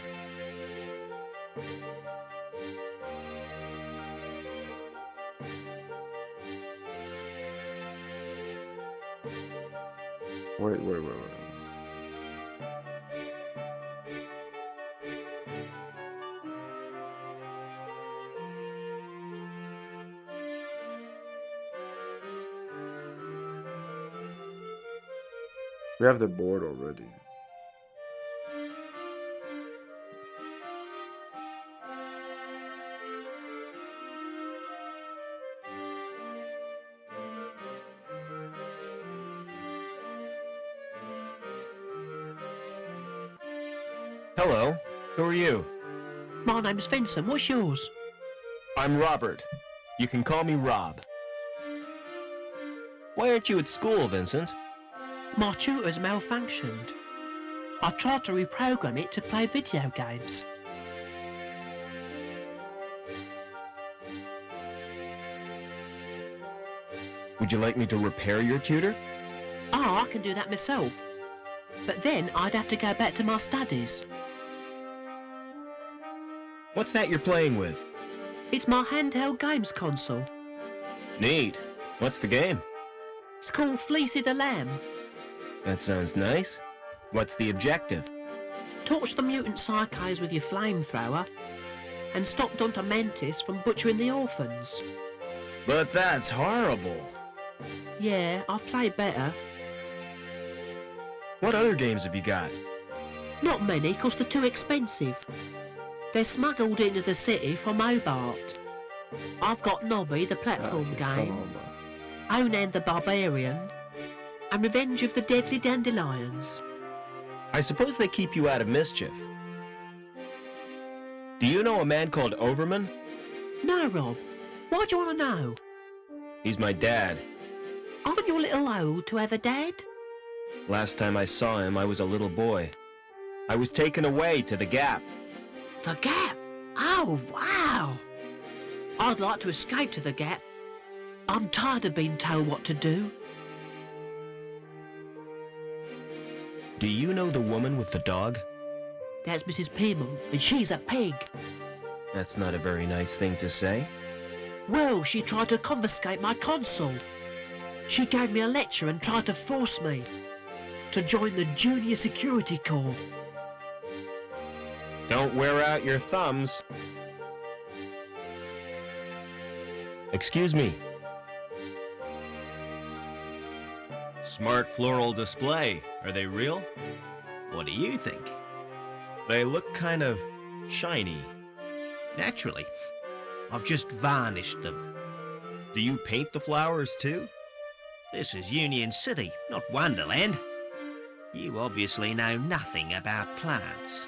Wait. We have the board already. Hello. Who are you? My name's Vincent. What's yours? I'm Robert. You can call me Rob. Why aren't you at school, Vincent? My tutor's malfunctioned. I tried to reprogram it to play video games. Would you like me to repair your tutor? Oh, I can do that myself. But then I'd have to go back to my studies. What's that you're playing with? It's my handheld games console. Neat. What's the game? It's called Fleecy the Lamb. That sounds nice. What's the objective? Torch the mutant psychos with your flamethrower and stop Dr. Mantis from butchering the orphans. But that's horrible. Yeah, I've played better. What other games have you got? Not many, 'cause they're too expensive. They're smuggled into the city from Hobart. I've got Nobby, the platform game, Onan the Barbarian, and Revenge of the Deadly Dandelions. I suppose they keep you out of mischief. Do you know a man called Overman? No, Rob. Why do you want to know? He's my dad. Aren't you a little old to have a dad? Last time I saw him, I was a little boy. I was taken away to the Gap. The Gap? Oh, wow! I'd like to escape to the Gap. I'm tired of being told what to do. Do you know the woman with the dog? That's Mrs. Piermont, and she's a pig. That's not a very nice thing to say. Well, she tried to confiscate my console. She gave me a lecture and tried to force me to join the Junior Security Corps. Don't wear out your thumbs. Excuse me. Smart floral display. Are they real? What do you think? They look kind of shiny. Naturally. I've just varnished them. Do you paint the flowers too? This is Union City, not Wonderland. You obviously know nothing about plants.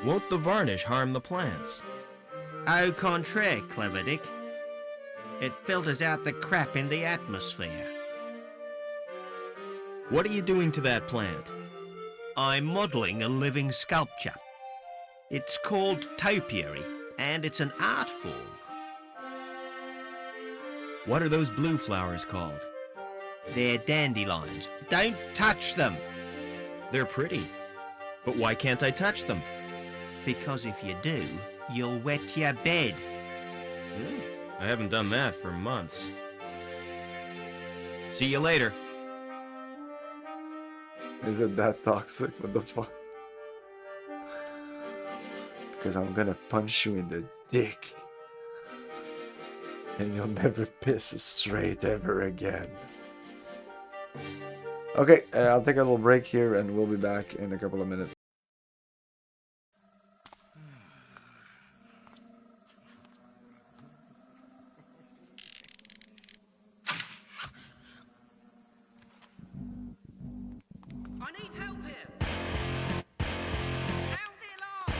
Won't the varnish harm the plants? Au contraire, Clever Dick. It filters out the crap in the atmosphere. What are you doing to that plant? I'm modelling a living sculpture. It's called topiary, and it's an art form. What are those blue flowers called? They're dandelions. Don't touch them! They're pretty. But why can't I touch them? Because if you do, you'll wet your bed. I haven't done that for months. See you later. Is it that toxic? What the fuck? Because I'm gonna punch you in the dick. And you'll never piss straight ever again. Okay, I'll take a little break here and we'll be back in a couple of minutes. I need help here. Sound the alarm.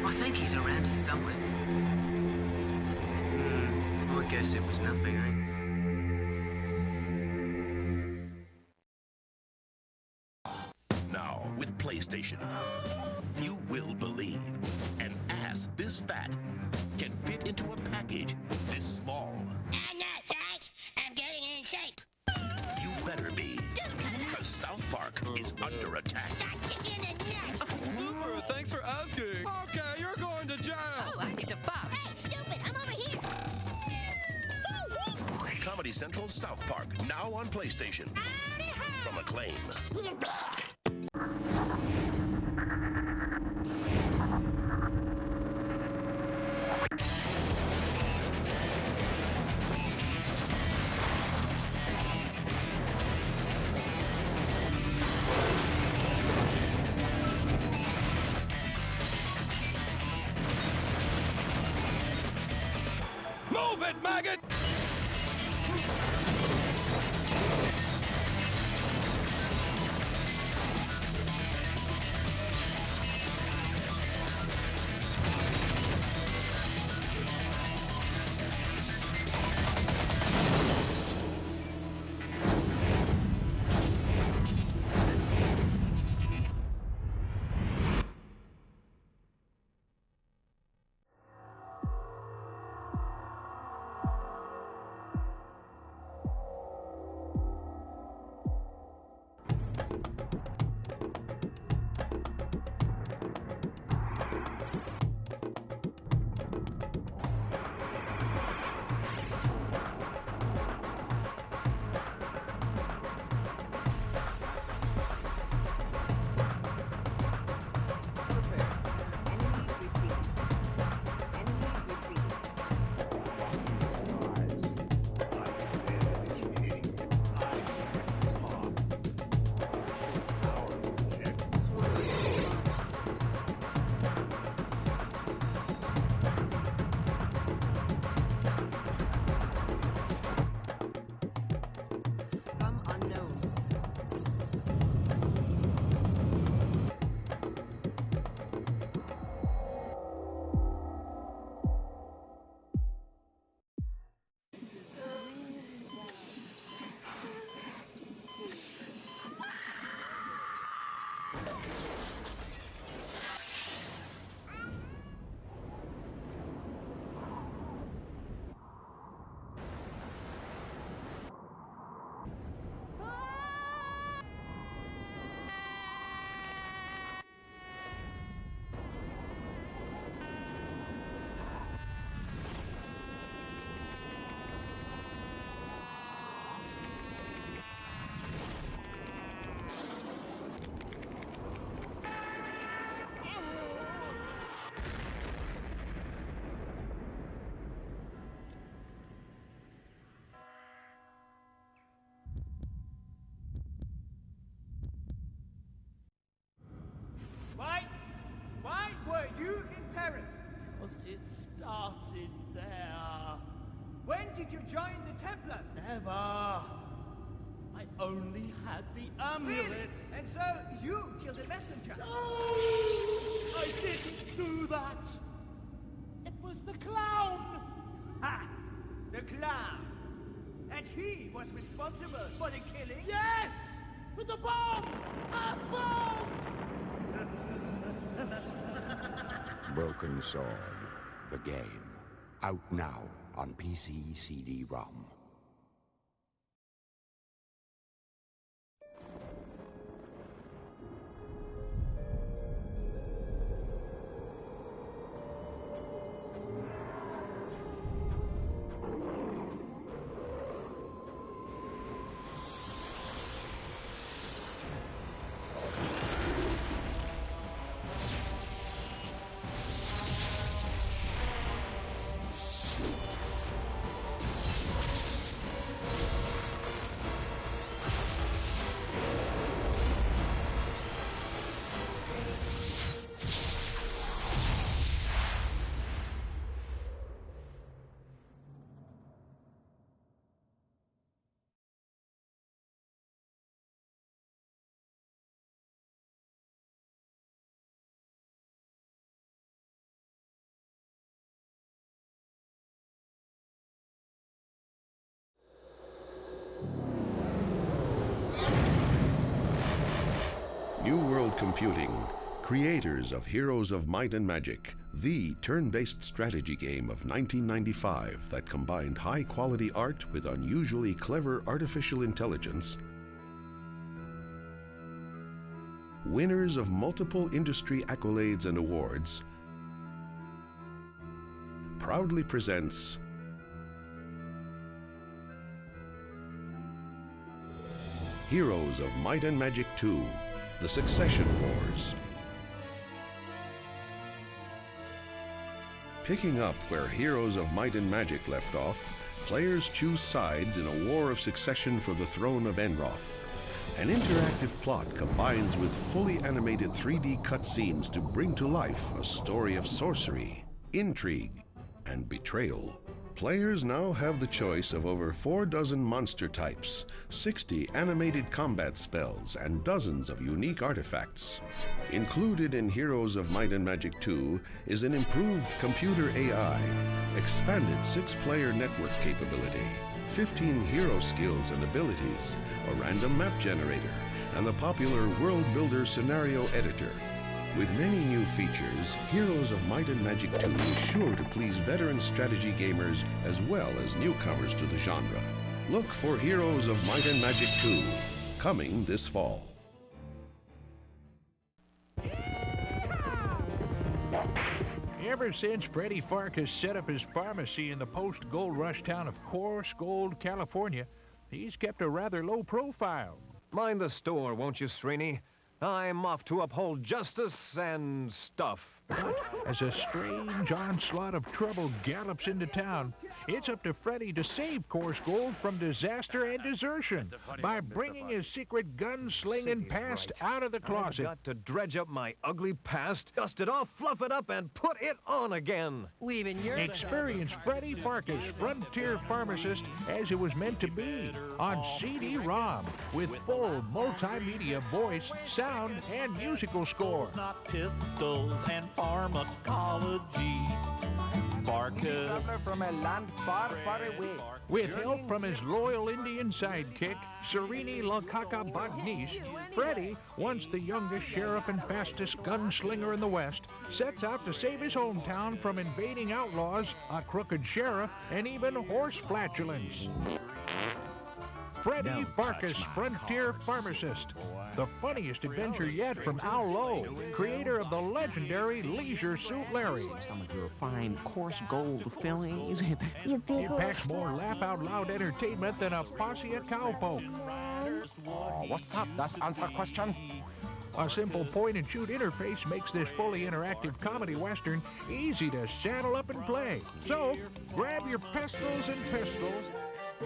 I think he's around here somewhere. I guess it was nothing, eh? Now, with PlayStation, you will believe an ass this fat can fit into a package this small. I'm not fat. I'm getting in shape. You better be, because South Park is under attack. Super, thanks for asking. Okay, you're going to jail. Oh, I get to fight. Hey, stupid, I'm over here. Comedy Central South Park, now on PlayStation. From Acclaim. Move it, maggot! Why were you in Paris? Because it started there. When did you join the Templars? Never. I only had the amulet. Really? And so you killed the messenger? No! I didn't do that. It was the clown. Ha! The clown. And he was responsible for the killing? Yes! The bomb! A bomb! Broken Sword, the game. Out now on PC, CD-ROM. New World Computing, creators of Heroes of Might and Magic, the turn-based strategy game of 1995 that combined high-quality art with unusually clever artificial intelligence, winners of multiple industry accolades and awards, proudly presents Heroes of Might and Magic 2, The Succession Wars. Picking up where Heroes of Might and Magic left off, players choose sides in a war of succession for the throne of Enroth. An interactive plot combines with fully animated 3D cutscenes to bring to life a story of sorcery, intrigue, and betrayal. Players now have the choice of over 4 dozen monster types, 60 animated combat spells, and dozens of unique artifacts. Included in Heroes of Might and Magic 2 is an improved computer AI, expanded 6-player network capability, 15 hero skills and abilities, a random map generator, and the popular World Builder scenario editor. With many new features, Heroes of Might and Magic 2 is sure to please veteran strategy gamers as well as newcomers to the genre. Look for Heroes of Might and Magic 2, coming this fall. Ever since Freddie Farkas set up his pharmacy in the post-gold rush town of Coarse Gold, California, he's kept a rather low profile. Mind the store, won't you, Srini? I'm off to uphold justice and stuff. But as a strange onslaught of trouble gallops into town, it's up to Freddy to save Coarse Gold from disaster and desertion by bringing his secret gun-slinging past out of the closet. I've got to dredge up my ugly past, dust it off, fluff it up, and put it on again. Experience Freddy Farkas, Frontier Pharmacist, as it was meant to be, on CD-ROM, with full multimedia voice, sound, and musical score. Not pistols and pharmacology. Farkas from a land far, far away. With help from his loyal Indian sidekick, Serini Lakaka Bagnish, Freddy, once the youngest sheriff and fastest gunslinger in the West, sets out to save his hometown from invading outlaws, a crooked sheriff, and even horse flatulence. Freddy Farkas, Frontier Pharmacist. The funniest adventure yet from Al Lowe, creator of the legendary Leisure Suit Larry. Some of your fine coarse gold fillings. It packs more laugh-out-loud entertainment than a posse of cowpoke. Oh, what's up? That answer question? A simple point-and-shoot interface makes this fully interactive comedy western easy to saddle up and play. So, grab your pistols and pistols.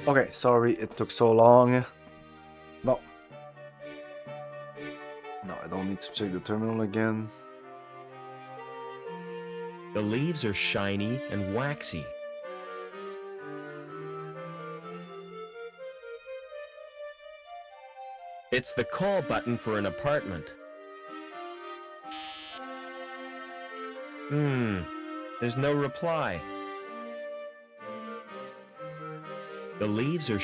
Okay, sorry it took so long. No. No, I don't need to check the terminal again. The leaves are shiny and waxy. It's the call button for an apartment. There's no reply. The leaves are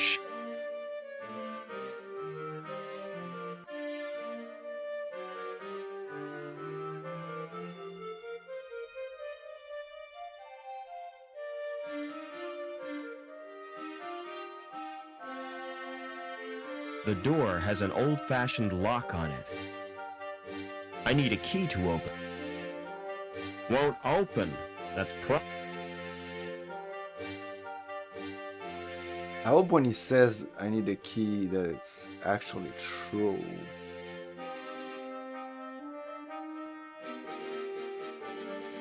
The door has an old-fashioned lock on it. I need a key to open. Won't open. That's I hope when he says I need a key that it's actually true.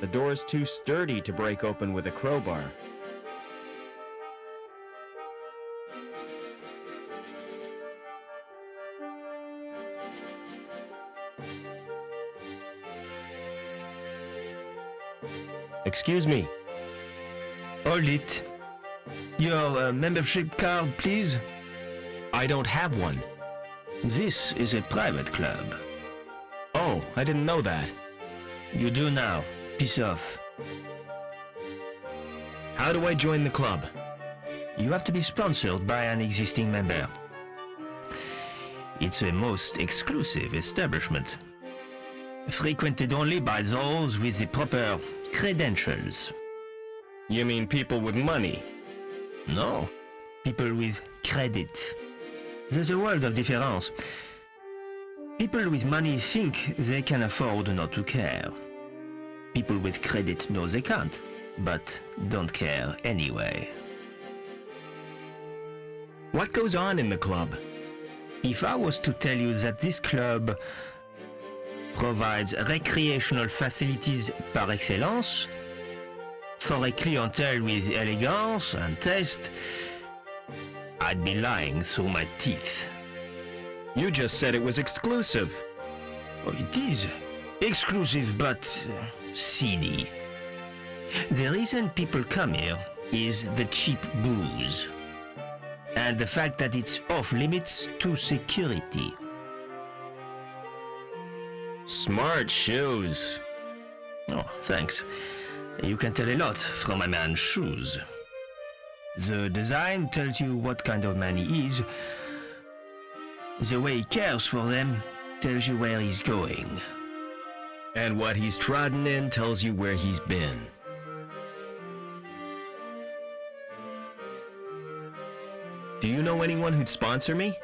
The door's too sturdy to break open with a crowbar. Excuse me. Hold it. Your membership card, please. I don't have one. This is a private club. Oh, I didn't know that. You do now. Piss off. How do I join the club? You have to be sponsored by an existing member. It's a most exclusive establishment. Frequented only by those with the proper credentials. You mean people with money? No, people with credit. There's a world of difference. People with money think they can afford not to care. People with credit know they can't, but don't care anyway. What goes on in the club? If I was to tell you that this club provides recreational facilities par excellence for a clientele with elegance and taste, I'd be lying through my teeth. You just said it was exclusive. Oh, it is exclusive, but seedy. The reason people come here is the cheap booze, and the fact that it's off limits to security. Smart shoes. Oh, thanks. You can tell a lot from a man's shoes. The design tells you what kind of man he is. The way he cares for them tells you where he's going. And what he's trodden in tells you where he's been. Do you know anyone who'd sponsor me?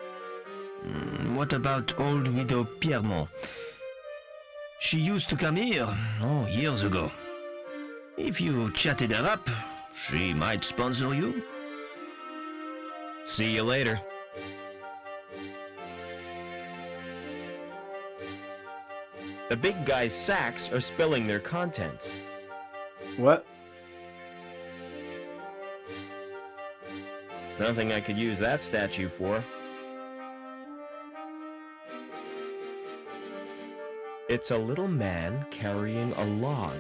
What about old widow Piermont? She used to come here, years ago. If you chatted her up, she might sponsor you. See you later. The big guy's sacks are spilling their contents. What? Nothing I could use that statue for. It's a little man carrying a log.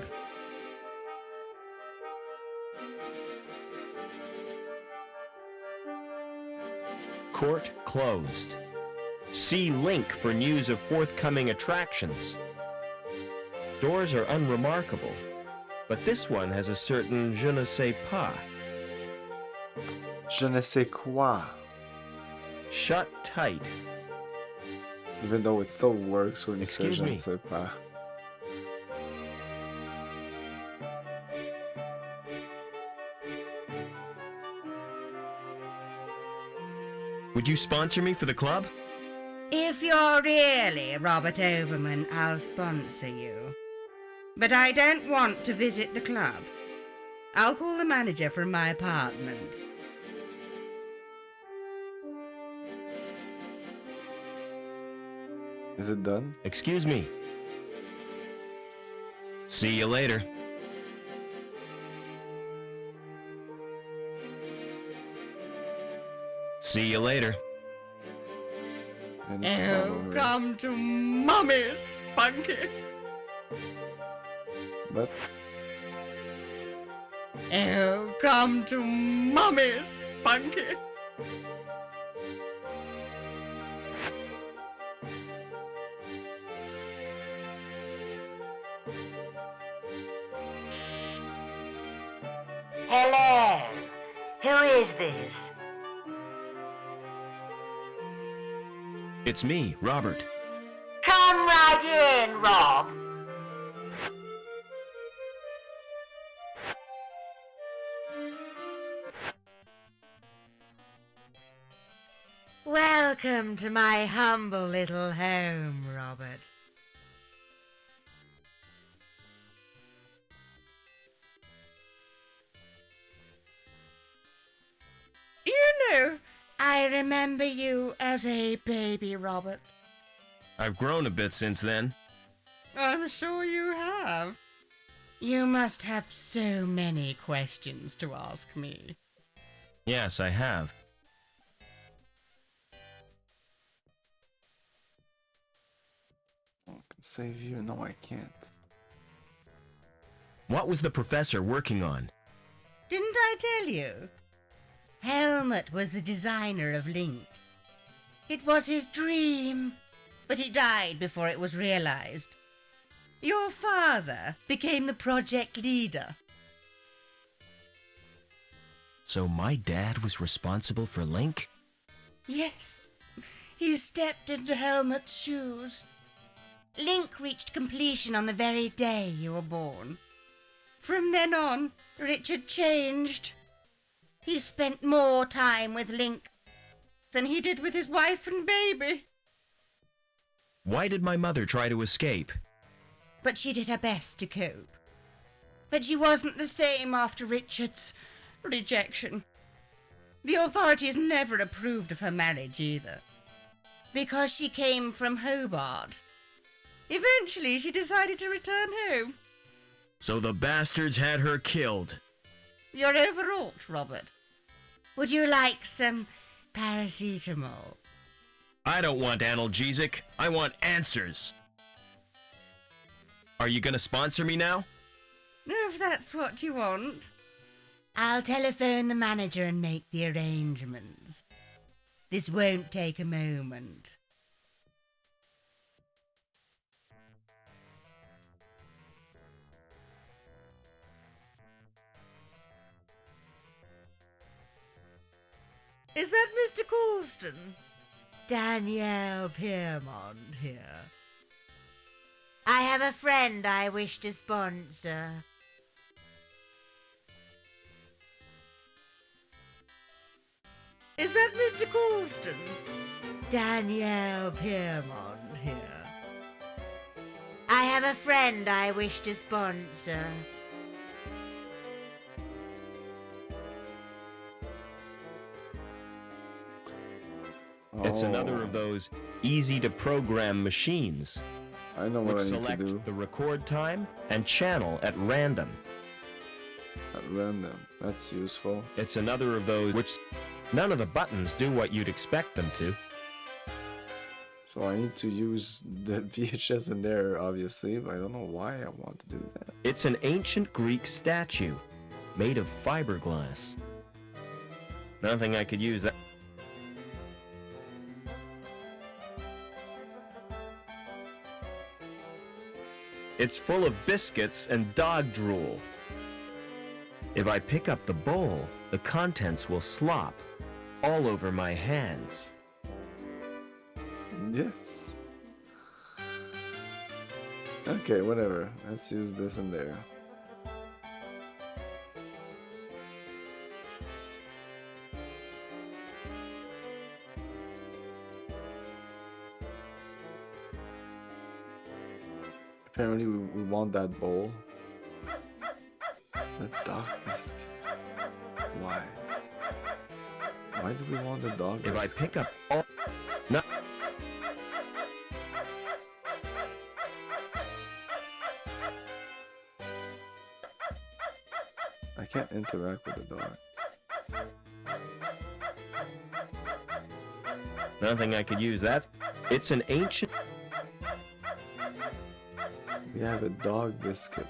Court closed. See link for news of forthcoming attractions. Doors are unremarkable, but this one has a certain je ne sais pas. Je ne sais quoi. Shut tight. Even though it still works when you say Excuse je ne me. sais pas. Would you sponsor me for the club? If you're really Robert Overman, I'll sponsor you. But I don't want to visit the club. I'll call the manager from my apartment. Is it done? Excuse me. See you later. See you later. Oh, come to Mummy, Spunky. But Oh, come to Mummy, Spunky. Hello. Who is this? It's me, Robert. Come right in, Rob. Well, Welcome to my humble little home, Robert. You know, I remember you as a baby, Robert. I've grown a bit since then. I'm sure you have. You must have so many questions to ask me. Yes, I have. I can save you. No, I can't. What was the professor working on? Didn't I tell you? Helmut was the designer of Link. It was his dream, but he died before it was realized. Your father became the project leader. So my dad was responsible for Link? Yes, he stepped into Helmut's shoes. Link reached completion on the very day you were born. From then on, Richard changed. He spent more time with Link than he did with his wife and baby. Why did my mother try to escape? But she did her best to cope. But she wasn't the same after Richard's rejection. The authorities never approved of her marriage either, because she came from Hobart. Eventually, she decided to return home. So the bastards had her killed. You're overwrought, Robert. Would you like some paracetamol? I don't want analgesic. I want answers. Are you gonna sponsor me now? If that's what you want. I'll telephone the manager and make the arrangements. This won't take a moment. Is that Mr. Coulston? Danielle Piermont here. I have a friend I wish to sponsor. Is that Mr. Coulston? Danielle Piermont here. I have a friend I wish to sponsor. It's another of those easy-to-program machines. I know what I which need to select do. the record time and channel at random. At random. That's useful. It's another of those which none of the buttons do what you'd expect them to. So I need to use the VHS in there, obviously, but I don't know why I want to do that. It's an ancient Greek statue made of fiberglass. Nothing I could use that. It's full of biscuits and dog drool. If I pick up the bowl, the contents will slop all over my hands. Yes. Okay, whatever. Let's use this in there. Apparently we want that bowl. The dog biscuit. Why? Why do we want the dog biscuit? If I pick up all... No. I can't interact with the dog. Nothing I could use that. It's an ancient... We have a dog biscuit.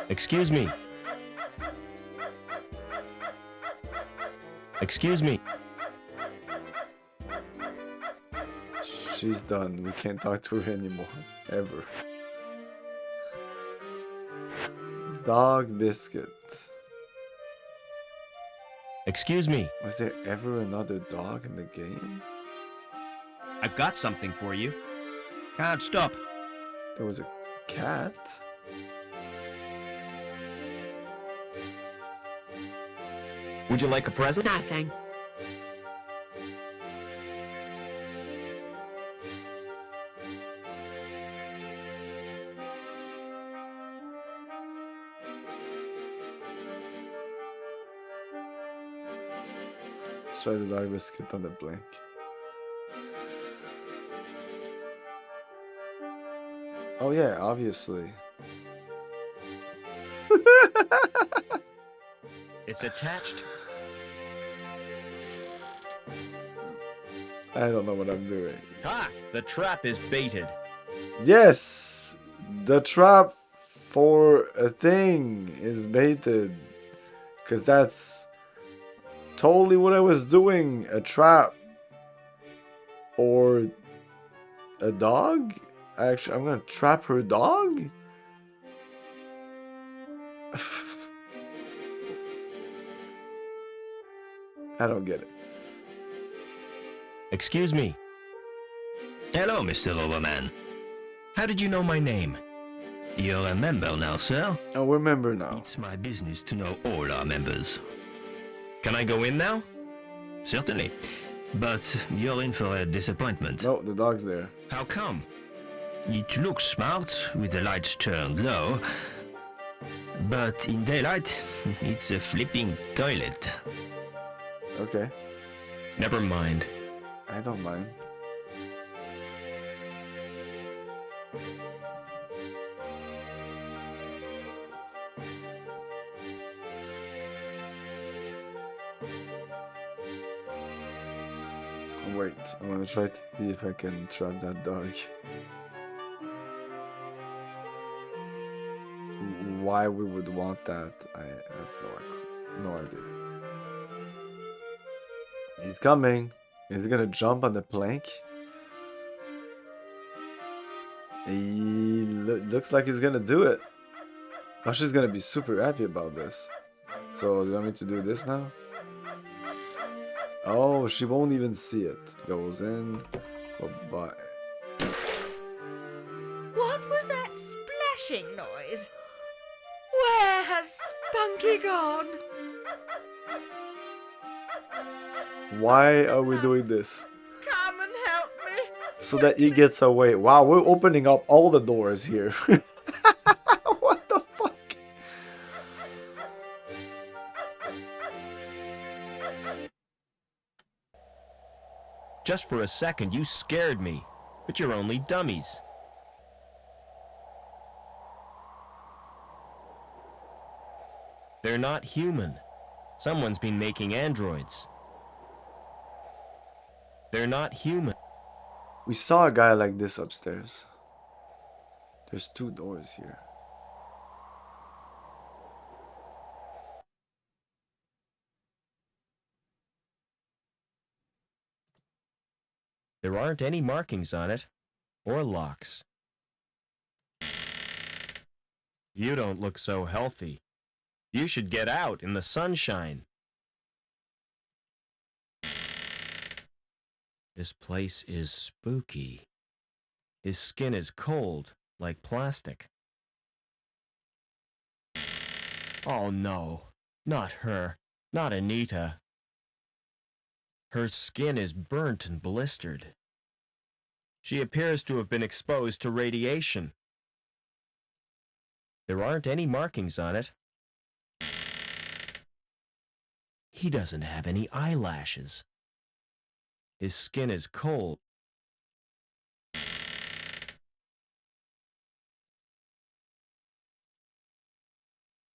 Excuse me. Excuse me. She's done. We can't talk to her anymore. Ever. Dog biscuit. Excuse me. Was there ever another dog in the game? I've got something for you. Can't stop. There was a cat? Would you like a present? No, thank. Let's try the dog with skip on the blink. Oh yeah, obviously. It's attached. I don't know what I'm doing. Ha! The trap is baited. Yes! The trap for a thing is baited. Because that's totally what I was doing. A trap. Or a dog? Actually, I'm gonna trap her dog? I don't get it. Excuse me. Hello, Mr. Overman. How did you know my name? You're a member now, sir. Oh, we're member now. It's my business to know all our members. Can I go in now? Certainly. But you're in for a disappointment. No, the dog's there. How come? It looks smart with the lights turned low. But in daylight, it's a flipping toilet. Okay. Never mind. I don't mind. Wait, I'm gonna try to see if I can trap that dog. Why we would want that, I have no idea. He's coming. Is he gonna jump on the plank? He looks like he's gonna do it. Oh, she's gonna be super happy about this. So, do you want me to do this now? Oh, she won't even see it. Goes in. Bye-bye. What was that splashing noise? Where has Spunky gone? Why are we doing this? Come and help me. So that he gets away. Wow, we're opening up all the doors here. What the fuck? Just for a second, you scared me. But you're only dummies. They're not human. Someone's been making androids. They're not human. We saw a guy like this upstairs. There's 2 doors here. There aren't any markings on it, or locks. You don't look so healthy. You should get out in the sunshine. This place is spooky. His skin is cold, like plastic. Oh no, not her, not Anita. Her skin is burnt and blistered. She appears to have been exposed to radiation. There aren't any markings on it. He doesn't have any eyelashes. His skin is cold.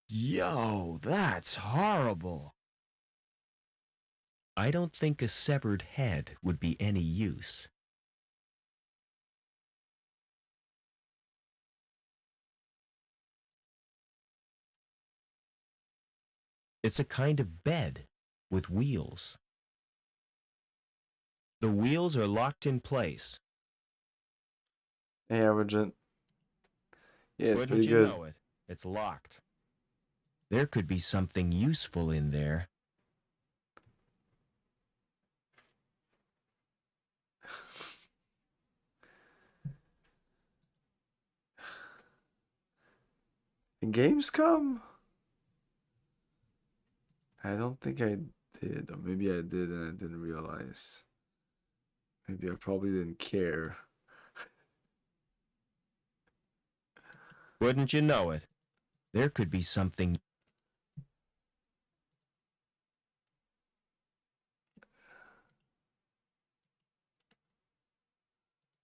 Yo, that's horrible. I don't think a severed head would be any use. It's a kind of bed with wheels. The wheels are locked in place. Hey, Argent. Yeah, it's Wouldn't pretty you good. know it? It's locked. There could be something useful in there. Gamescom? I don't think I did, or maybe I did and I didn't realize. Maybe I probably didn't care. Wouldn't you know it? There could be something.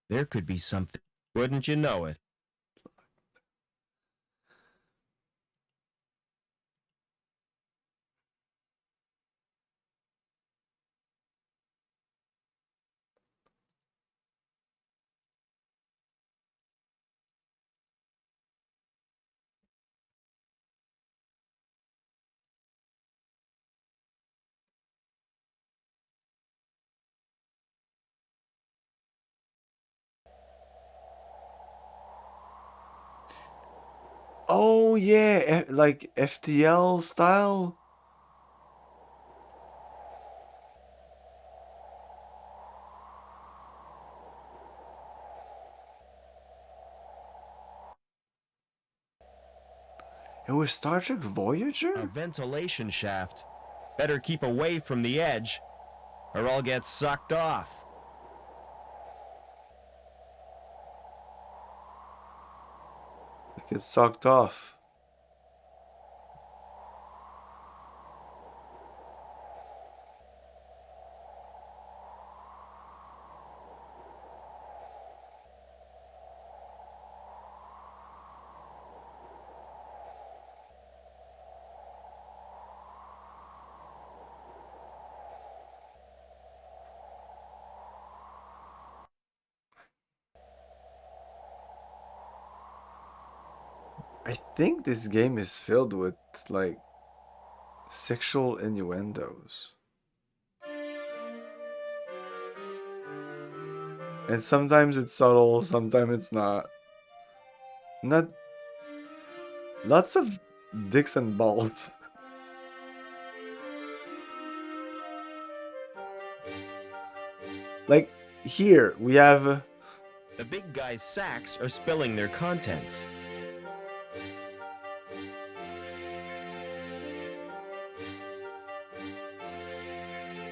There could be something. Wouldn't you know it? Oh yeah, like FTL style. It was Star Trek Voyager? A ventilation shaft. Better keep away from the edge, or I'll get sucked off. It gets sucked off. I think this game is filled with like sexual innuendos. And sometimes it's subtle, sometimes it's not. Not lots of dicks and balls. Like here we have The big guy's sacks are spilling their contents.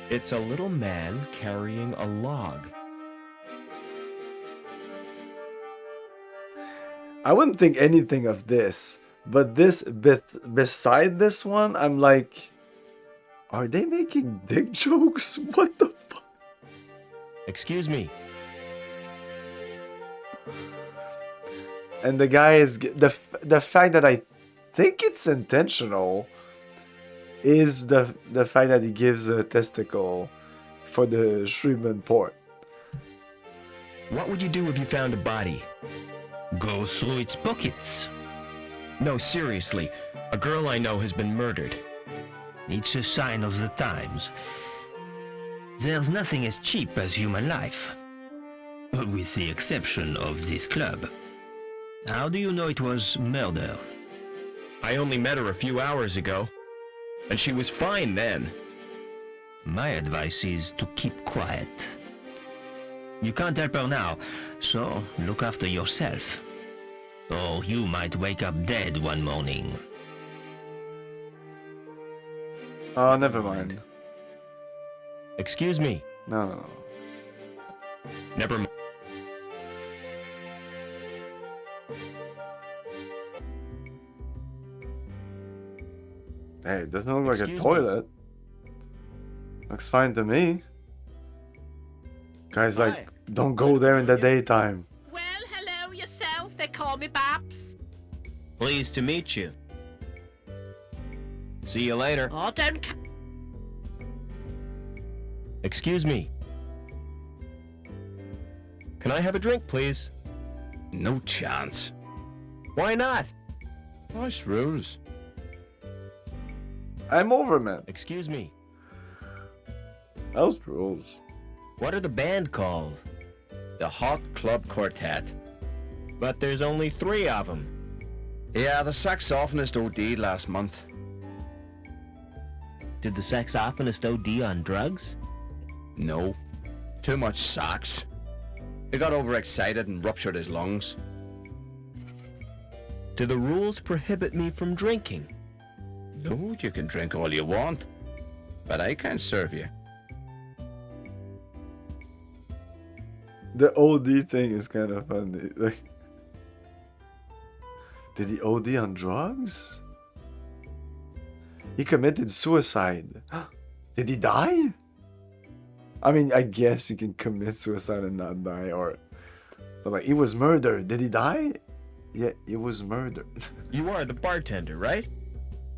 It's a little man carrying a log. I wouldn't think anything of this, but this beside this one, I'm like, are they making dick jokes? What the fuck? Excuse me. And the guy is the fact that I think it's intentional is the fact that he gives a testicle for the Shrieman port. What would you do if you found a body? Go through its pockets. No, seriously. A girl I know has been murdered. It's a sign of the times. There's nothing as cheap as human life. With the exception of this club. How do you know it was murder? I only met her a few hours ago, and she was fine then. My advice is to keep quiet. You can't help her now, so look after yourself. Or you might wake up dead one morning. Oh, never mind. Excuse me. No. Never mind. Hey, it doesn't look like a Excuse me? toilet. Looks fine to me. Guys, like, don't go there in the daytime. Well, hello yourself. They call me Babs. Pleased to meet you. See you later. Oh, don't... Excuse me. Can I have a drink, please? No chance. Why not? Nice rules. I'm over, man. Excuse me. Those rules. What are the band called? The Hot Club Quartet. But there's only 3 of them. Yeah, the saxophonist OD'd last month. Did the saxophonist OD on drugs? No. Too much sax. He got overexcited and ruptured his lungs. Do the rules prohibit me from drinking? No, you can drink all you want. but I can't serve you. The OD thing is kind of funny. Like, did he OD on drugs? He committed suicide. Did he die? I mean, I guess you can commit suicide and not die, or... But like, he was murdered. Did he die? Yeah, he was murdered. You are the bartender, right?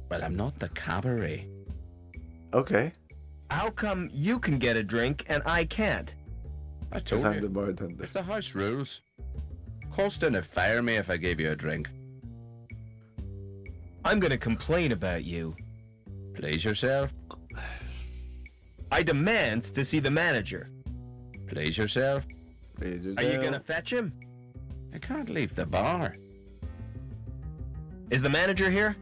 But I'm not the cabaret. Okay. How come you can get a drink and I can't? I told I'm you. the bartender. It's the house rules. Colston would fire me if I gave you a drink. I'm gonna complain about you. Please yourself. I demand to see the manager. Please yourself. Please Are you gonna fetch him? I can't leave the bar. Is the manager here?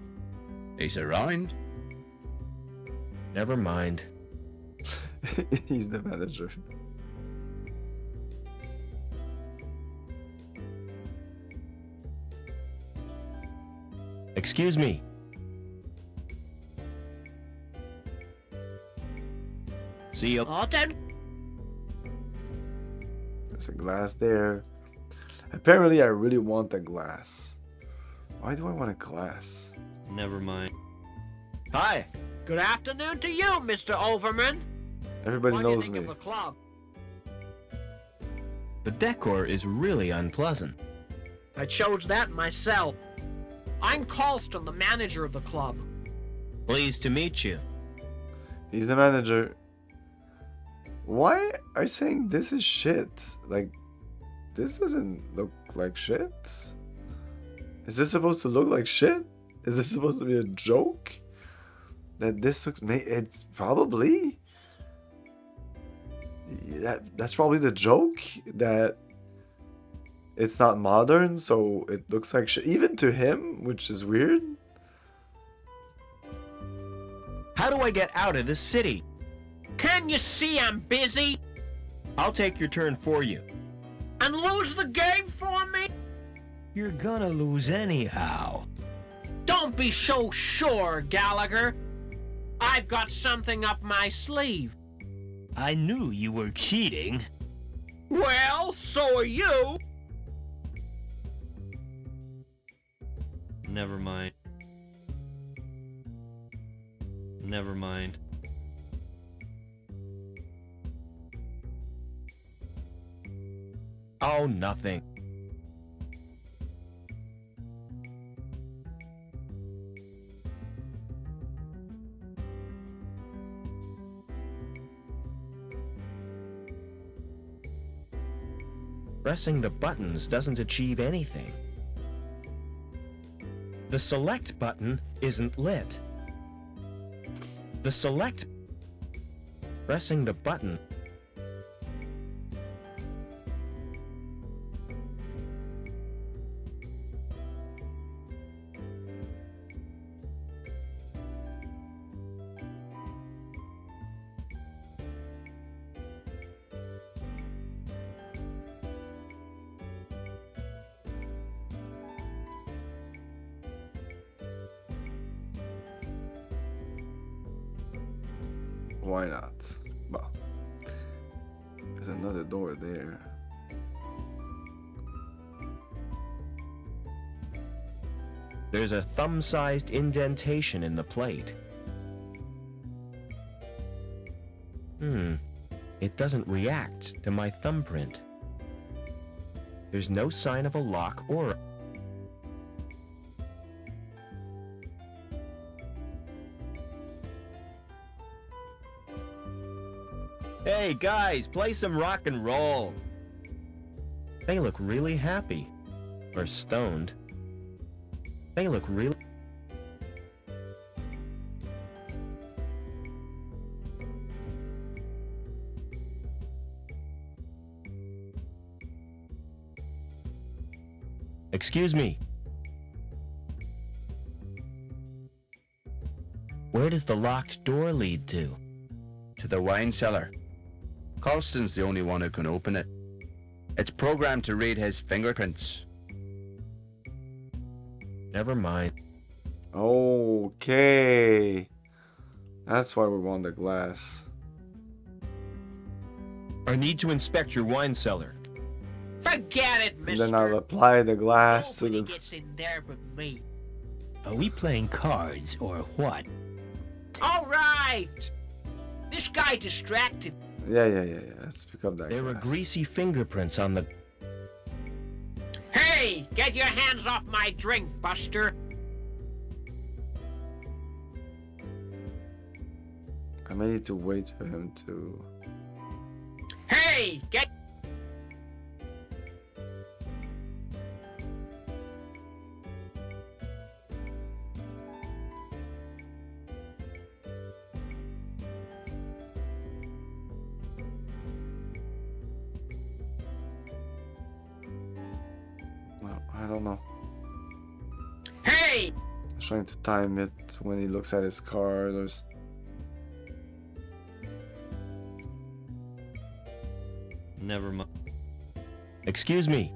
He's around. Never mind. He's the manager. Excuse me. See you. Pardon? There's a glass there. Apparently, I really want a glass. Why do I want a glass? Never mind. Hi. Good afternoon to you, Mr. Overman. Everybody What do you knows think me. of the club? The decor is really unpleasant. I chose that myself. I'm Colston, the manager of the club. Pleased to meet you. He's the manager. Why are you saying this is shit? Like, this doesn't look like shit. Is this supposed to look like shit? Is this supposed to be a joke? That this looks... It's probably... That's probably the joke. That it's not modern, so it looks like shit. Even to him, which is weird. How do I get out of this city? Can you see I'm busy? I'll take your turn for you. And lose the game for me? You're gonna lose anyhow. Don't be so sure, Gallagher. I've got something up my sleeve. I knew you were cheating. Well, so are you. Never mind. Never mind. Oh, nothing. Pressing the buttons doesn't achieve anything. The select button isn't lit. The select... Pressing the button... Why not? Well, there's another door there. There's a thumb-sized indentation in the plate. It doesn't react to my thumbprint. There's no sign of a lock or... Hey guys, play some rock and roll. They look really happy. Or stoned. They look really... Excuse me. Where does the locked door lead to? To the wine cellar. Colston's the only one who can open it. It's programmed to read his fingerprints. Never mind. Okay. That's why we want the glass. I need to inspect your wine cellar. Forget it, And mister. then I'll apply the glass to Nobody the... gets in there but me. Are we playing cards or what? All right. This guy distracted. Yeah. Let's pick up that There were glass. greasy fingerprints on the... Hey, get your hands off my drink, Buster. I may need to wait for him to... Hey, get... Well, I don't know. Hey! I'm trying to time it when he looks at his card or... Never mind. Excuse me.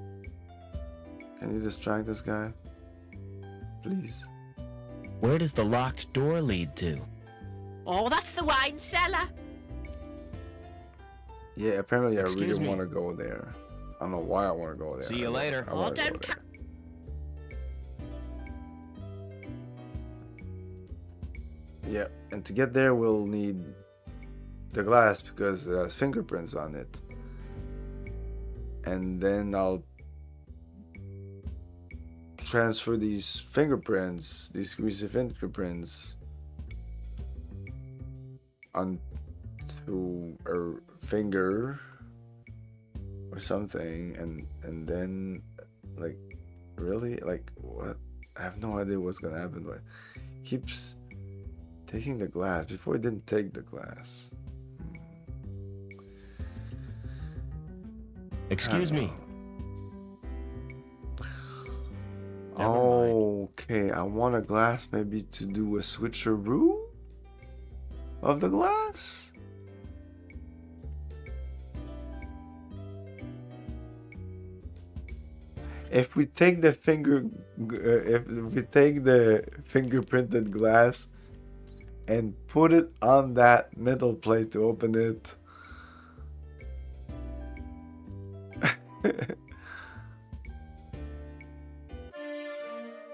Can you distract this guy? Please. Where does the locked door lead to? Oh, that's the wine cellar. Yeah, apparently I Excuse really me. want to go there. I don't know why I want to go there. See you later. I want to go don't there. Yeah, and to get there we'll need the glass because it has fingerprints on it. And then I'll transfer these fingerprints, these greasy fingerprints, onto a finger or something, and then, like, really, like, what? I have no idea what's gonna happen, but he keeps taking the glass. Before he didn't take the glass. Excuse me. Okay, I want a glass maybe to do a switcheroo of the glass. If we take the fingerprinted glass and put it on that metal plate to open it.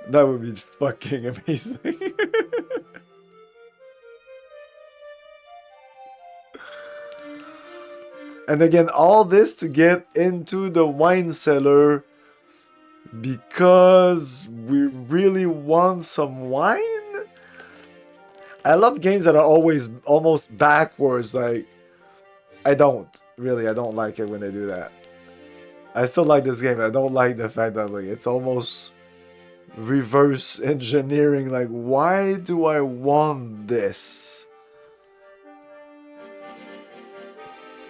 That would be fucking amazing. And again, all this to get into the wine cellar because we really want some wine. I love games that are always almost backwards. Like, I don't like it when they do that. I still like this game. I don't like the fact that, like, it's almost reverse engineering. Like, why do I want this?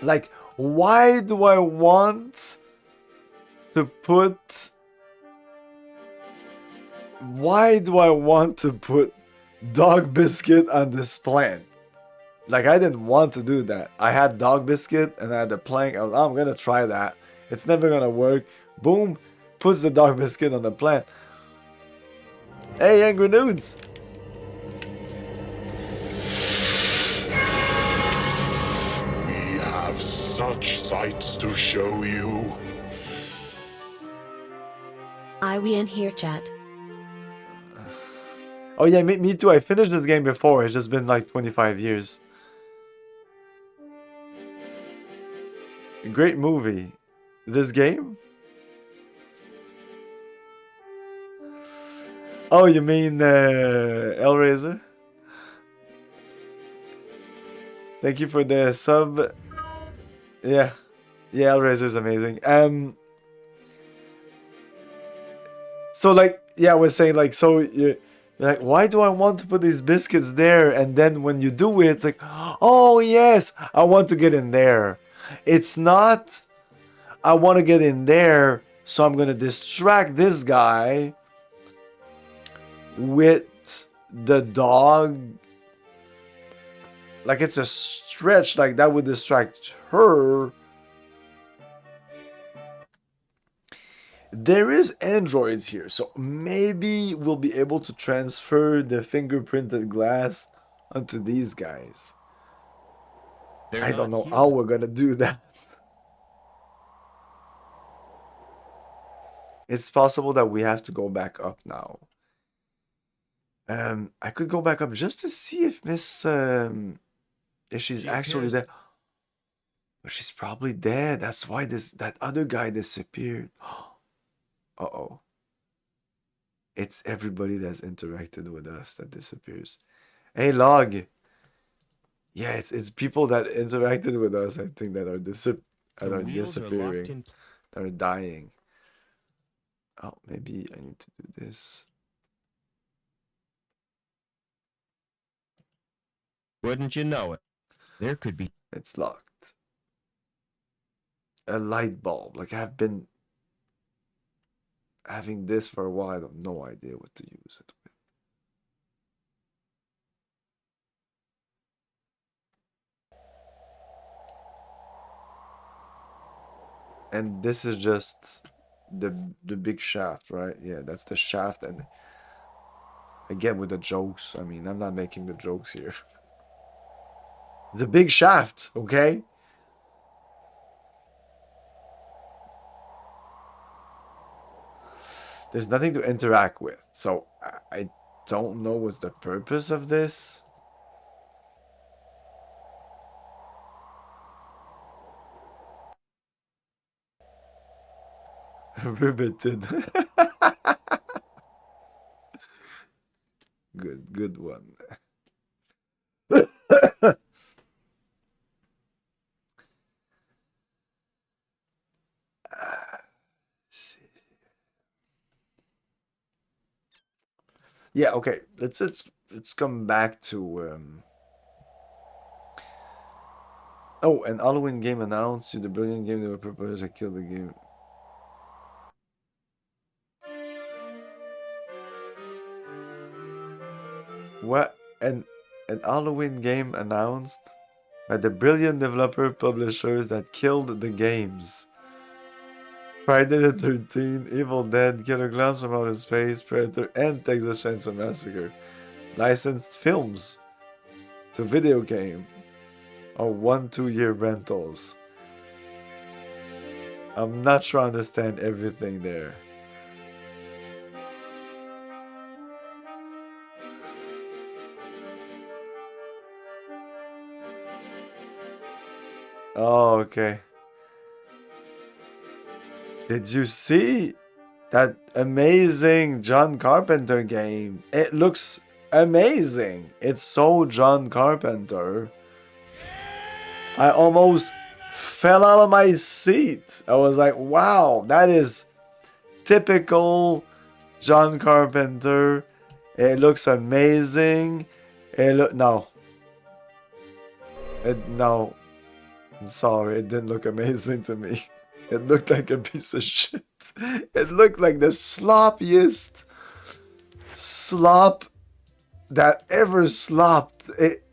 Like, why do I want to put... Why do I want to put dog biscuit on this plant? Like, I didn't want to do that. I had dog biscuit and I had the plank. I was, oh, I'm gonna try that. It's never gonna work. Boom, puts the dog biscuit on the plant. Hey, Angry Nudes! We have such sights to show you. Are we in here, chat? Oh yeah, me too. I finished this game before. It's just been like 25 years. Great movie. This game? Oh, you mean Hellraiser? Thank you for the sub. Yeah. Yeah, Hellraiser is amazing. So, like, yeah, I was saying, like, so you're like, why do I want to put these biscuits there? And then when you do it, it's like, oh yes, I want to get in there. It's not, I want to get in there, so I'm gonna distract this guy with the dog. Like, it's a stretch, like that would distract her. There is androids here, so maybe we'll be able to transfer the fingerprinted glass onto these guys. They're I don't know not how human. we're gonna do that. It's possible that we have to go back up now. I could go back up just to see if if she's She actually appears- there. But she's probably dead. That's why that other guy disappeared. Uh-oh. It's everybody that's interacted with us that disappears. Hey, Log. Yeah, it's people that interacted with us, I think, that are The wheels are locked disappearing. in. That are dying. Oh, maybe I need to do this. Wouldn't you know it? There could be. It's locked. A light bulb. Like, I've been having this for a while. I have no idea what to use it with. And this is just the big shaft, right? Yeah, that's the shaft. And again, with the jokes. I mean, I'm not making the jokes here. It's a big shaft, okay? There's nothing to interact with. So I don't know what's the purpose of this. Riveted. Good one. Yeah, okay. Let's come back to oh, an Halloween game announced. The brilliant game they were proposed to kill the game. What? An Halloween game announced by the brilliant developer publishers that killed the games. Friday the 13th, Evil Dead, Killer Clowns from Outer Space, Predator, and Texas Chainsaw Massacre. Licensed films to video game or 1-2 year rentals. I'm not sure I understand everything there. Oh, okay. Did you see that amazing John Carpenter game? It looks amazing. It's so John Carpenter. I almost fell out of my seat. I was like, wow, that is typical John Carpenter. It looks amazing. No. No. I'm sorry, it didn't look amazing to me. It looked like a piece of shit. It looked like the sloppiest slop that ever slopped. It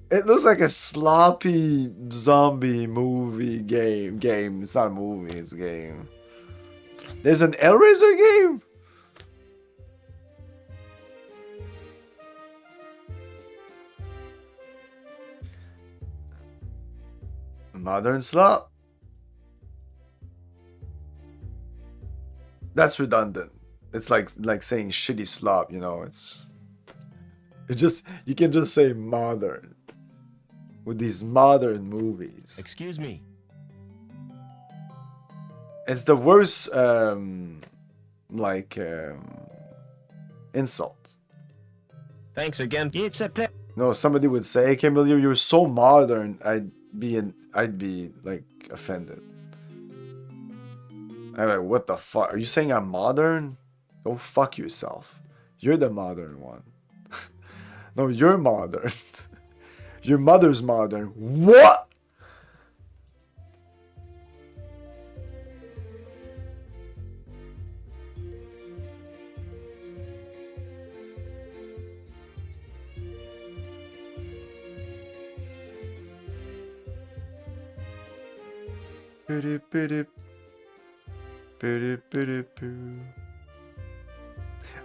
looks like a sloppy zombie movie game. It's not a movie, it's a game. There's an Hellraiser game? Modern slop. That's redundant. It's like saying shitty slop, you know. It's just you can just say modern with these modern movies. Excuse me. It's the worst insult. Thanks again. It's a pleasure. No, somebody would say, "Hey, Camille, you're so modern." I'd be like offended. I'm like, what the fuck? Are you saying I'm modern? Go fuck yourself. You're the modern one. No, you're modern. Your mother's modern. What?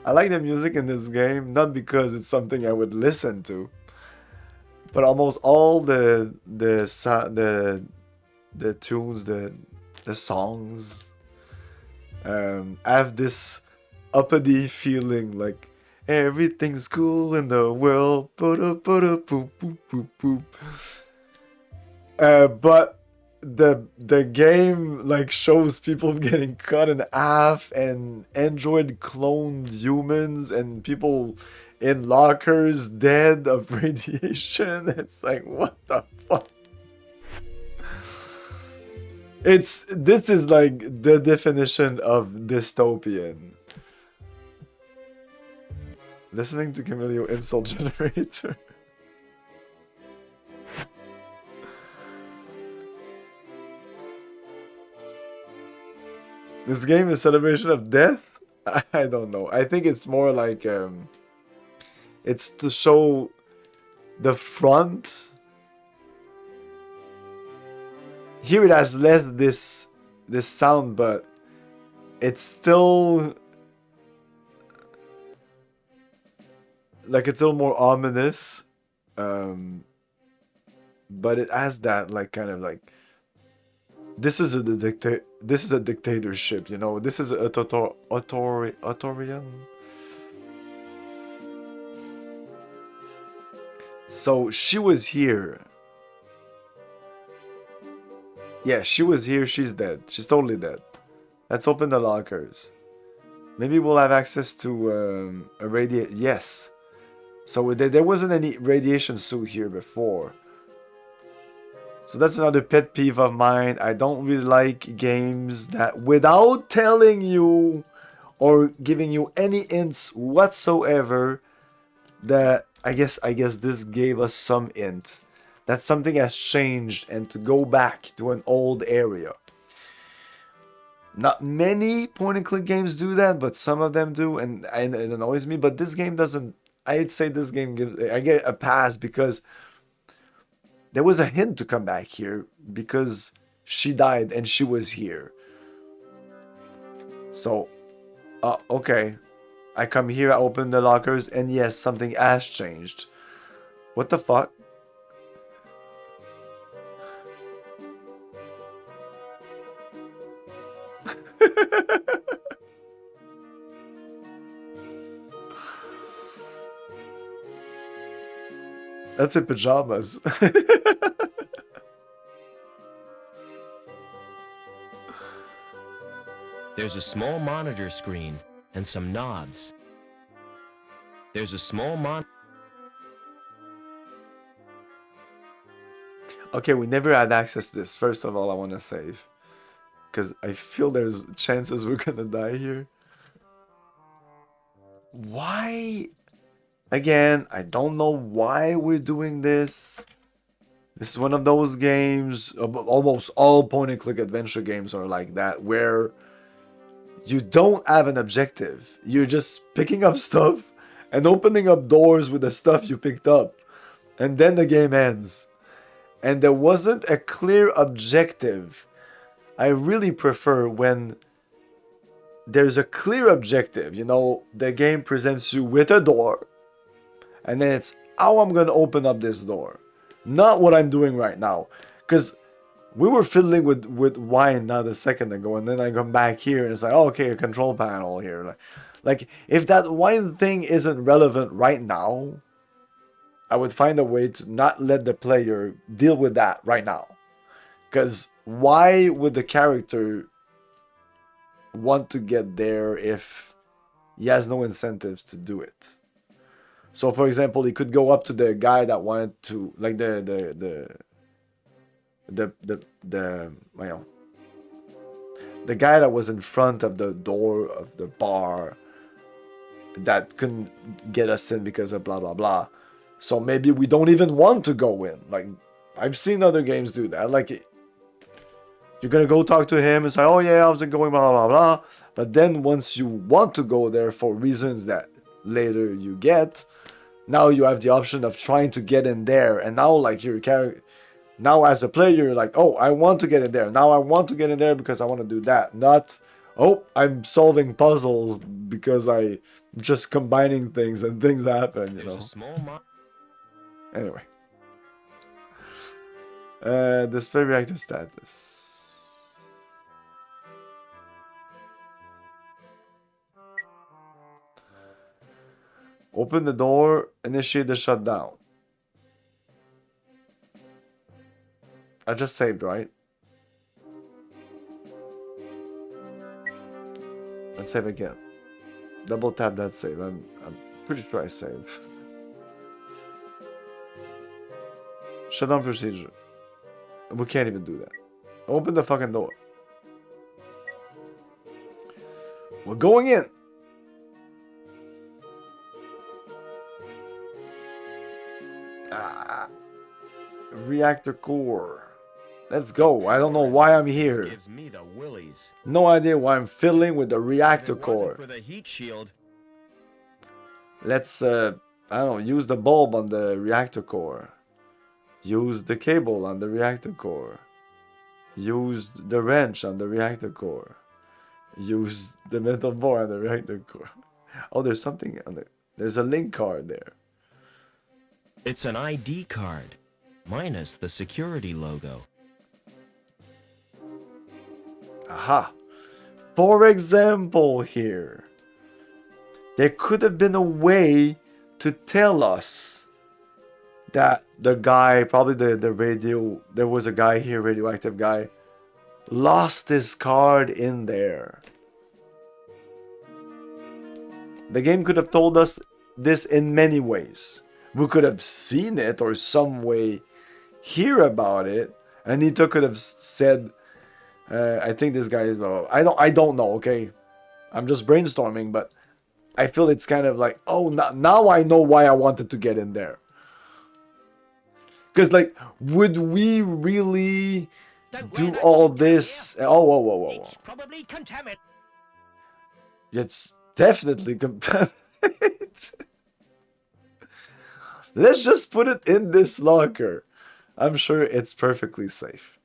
I like the music in this game, not because it's something I would listen to, but almost all the tunes, the songs, have this uppity feeling, like everything's cool in the world. Boop, boop, boop, boop. But the game like shows people getting cut in half and android cloned humans and people in lockers dead of radiation. It's like, what the fuck? This is like the definition of dystopian. Listening to Camilio insult generator. This game is celebration of death? I don't know. I think it's more like it's to show the front. Here it has less this sound, but it's still like it's a little more ominous. But it has that like kind of like this is a dictatorship, you know. This is a authoritarian. So she was here. Yeah, she was here. She's dead. She's totally dead. Let's open the lockers. Maybe we'll have access to a radiate. Yes. So there wasn't any radiation suit here before. So that's another pet peeve of mine. I don't really like games that without telling you or giving you any hints whatsoever, that I guess this gave us some hint that something has changed and to go back to an old area. Not many point and click games do that, but some of them do, and it annoys me. But this game doesn't. I'd say this game I get a pass because there was a hint to come back here because she died and she was here. So, okay. I come here, I open the lockers, and yes, something has changed. What the fuck? That's in pajamas. There's a small monitor screen and some knobs. There's a small Okay, we never had access to this. First of all, I want to save. Because I feel there's chances we're gonna die here. Why? Again, I don't know why we're doing this. This is one of those games, almost all point-and-click adventure games are like that, where you don't have an objective. You're just picking up stuff and opening up doors with the stuff you picked up. And then the game ends. And there wasn't a clear objective. I really prefer when there's a clear objective. You know, the game presents you with a door. And then it's how I'm going to open up this door. Not what I'm doing right now. Because we were fiddling with wine not a second ago. And then I come back here and it's like, oh, okay, a control panel here. Like, if that wine thing isn't relevant right now, I would find a way to not let the player deal with that right now. Because why would the character want to get there if he has no incentives to do it? So, for example, he could go up to the guy that wanted to, like the guy that was in front of the door of the bar that couldn't get us in because of blah blah blah. So maybe we don't even want to go in. Like, I've seen other games do that. Like, you're gonna go talk to him and say, oh yeah, how's it going, blah blah blah. But then once you want to go there for reasons that later you get, now you have the option of trying to get in there. And now, like, your character, now as a player, you're like, oh, I want to get in there. Now I want to get in there because I want to do that. Not, oh, I'm solving puzzles because I just combining things and things happen, you know. Anyway. Display reactor status. Open the door, initiate the shutdown. I just saved, right? Let's save again. Double tap that save. I'm pretty sure I saved. Shutdown procedure. We can't even do that. Open the fucking door. We're going in. Reactor core. Let's go. I don't know why I'm here. Gives me the willies. No idea why I'm fiddling with the reactor core. For the heat shield. Let's I don't know, use the bulb on the reactor core. Use the cable on the reactor core. Use the wrench on the reactor core. Use the metal bar on the reactor core. Oh, there's something on the... There's a link card there. It's an ID card, minus the security logo. Aha. For example here, there could have been a way to tell us that the guy, probably the radio, there was a guy here, radioactive guy, lost his card in there. The game could have told us this in many ways. We could have seen it or some way hear about it, and Nito could have said, I think this guy is... I don't know, okay? I'm just brainstorming, but I feel it's kind of like, oh, now I know why I wanted to get in there. Because, like, would we really do all this? Oh, whoa. It's probably contaminated. It's definitely contaminated. Let's just put it in this locker. I'm sure it's perfectly safe.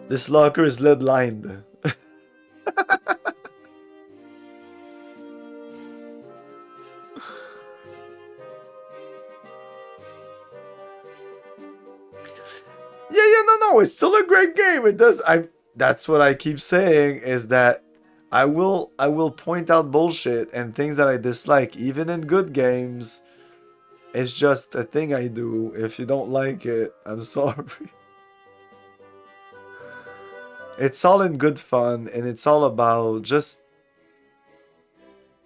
This locker is lead lined. No, it's still a great game. It does. That's what I keep saying, is that I will point out bullshit and things that I dislike, even in good games. It's just a thing I do. If you don't like it, I'm sorry. It's all in good fun, and it's all about just...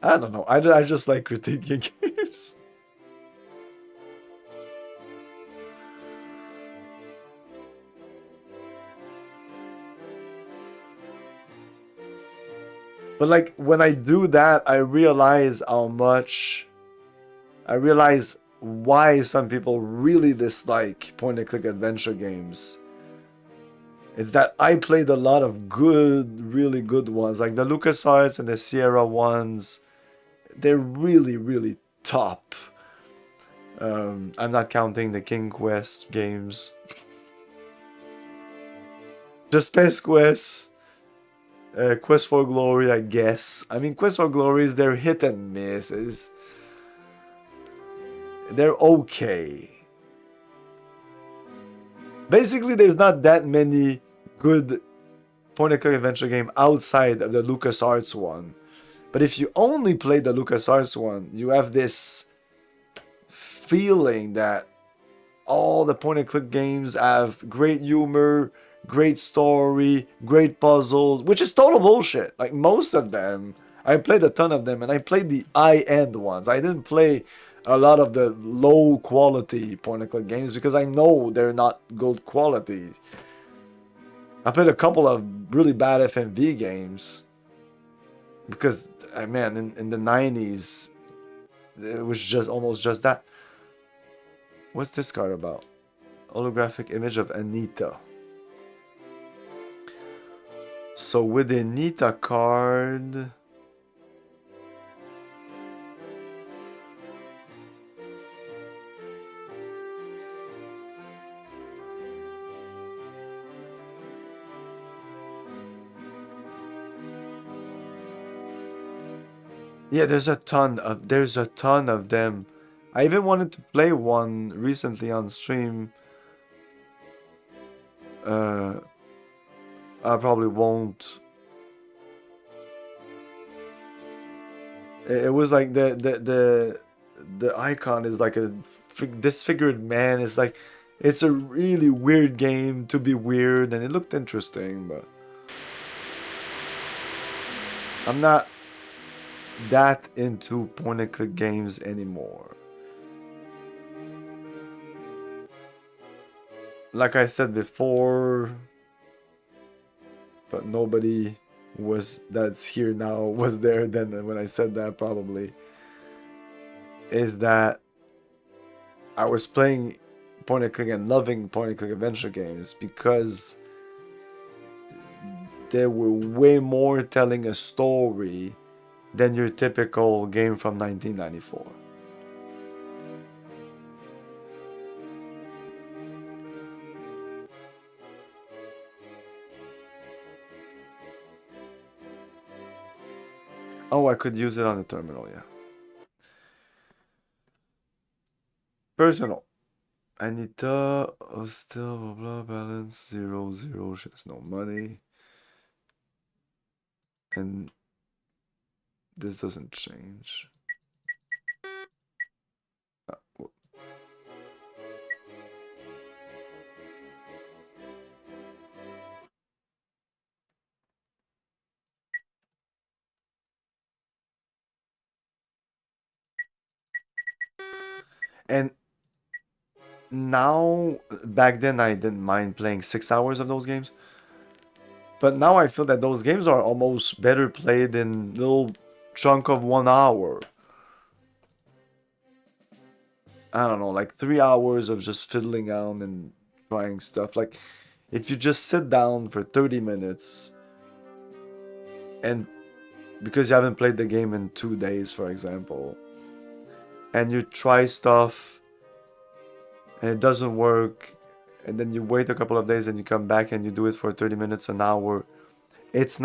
I don't know. I just like critiquing games. But like, when I do that, I realize how much... I realize why some people really dislike point-and-click adventure games. It's that I played a lot of good, really good ones. Like the LucasArts and the Sierra ones. They're really, really top. I'm not counting the King Quest games. The Space Quest. Quest for Glory, I guess. I mean, Quest for Glory is their hit and misses. They're okay. Basically, there's not that many good point-and-click adventure game outside of the LucasArts one. But if you only play the LucasArts one, you have this feeling that all the point-and-click games have great humor, great story, great puzzles, which is total bullshit. Like, most of them, I played a ton of them, and I played the high-end ones. I didn't play a lot of the low-quality point-and-click games because I know they're not good quality. I played a couple of really bad FMV games because, man, in the 90s, it was just almost just that. What's this card about? Holographic image of Anita. So with the Anita card... Yeah, there's a ton of them. I even wanted to play one recently on stream. I probably won't. It was like the icon is like a disfigured man. It's like it's a really weird game to be weird, and it looked interesting, but I'm not that into point-and-click games anymore. Like I said before, but nobody that's here now was there then when I said that, probably, is that I was playing point-and-click and loving point-and-click adventure games because they were way more telling a story than your typical game from 1994. Oh, I could use it on the terminal, yeah. Personal. Anita, still blah blah, balance 0 0. She has no money. And this doesn't change. And now, back then I didn't mind playing 6 hours of those games. But now I feel that those games are almost better played in little chunk of 1 hour. I don't know, like 3 hours of just fiddling around and trying stuff. Like, if you just sit down for 30 minutes, and because you haven't played the game in 2 days, for example, and you try stuff, and it doesn't work, and then you wait a couple of days and you come back and you do it for 30 minutes, an hour, it's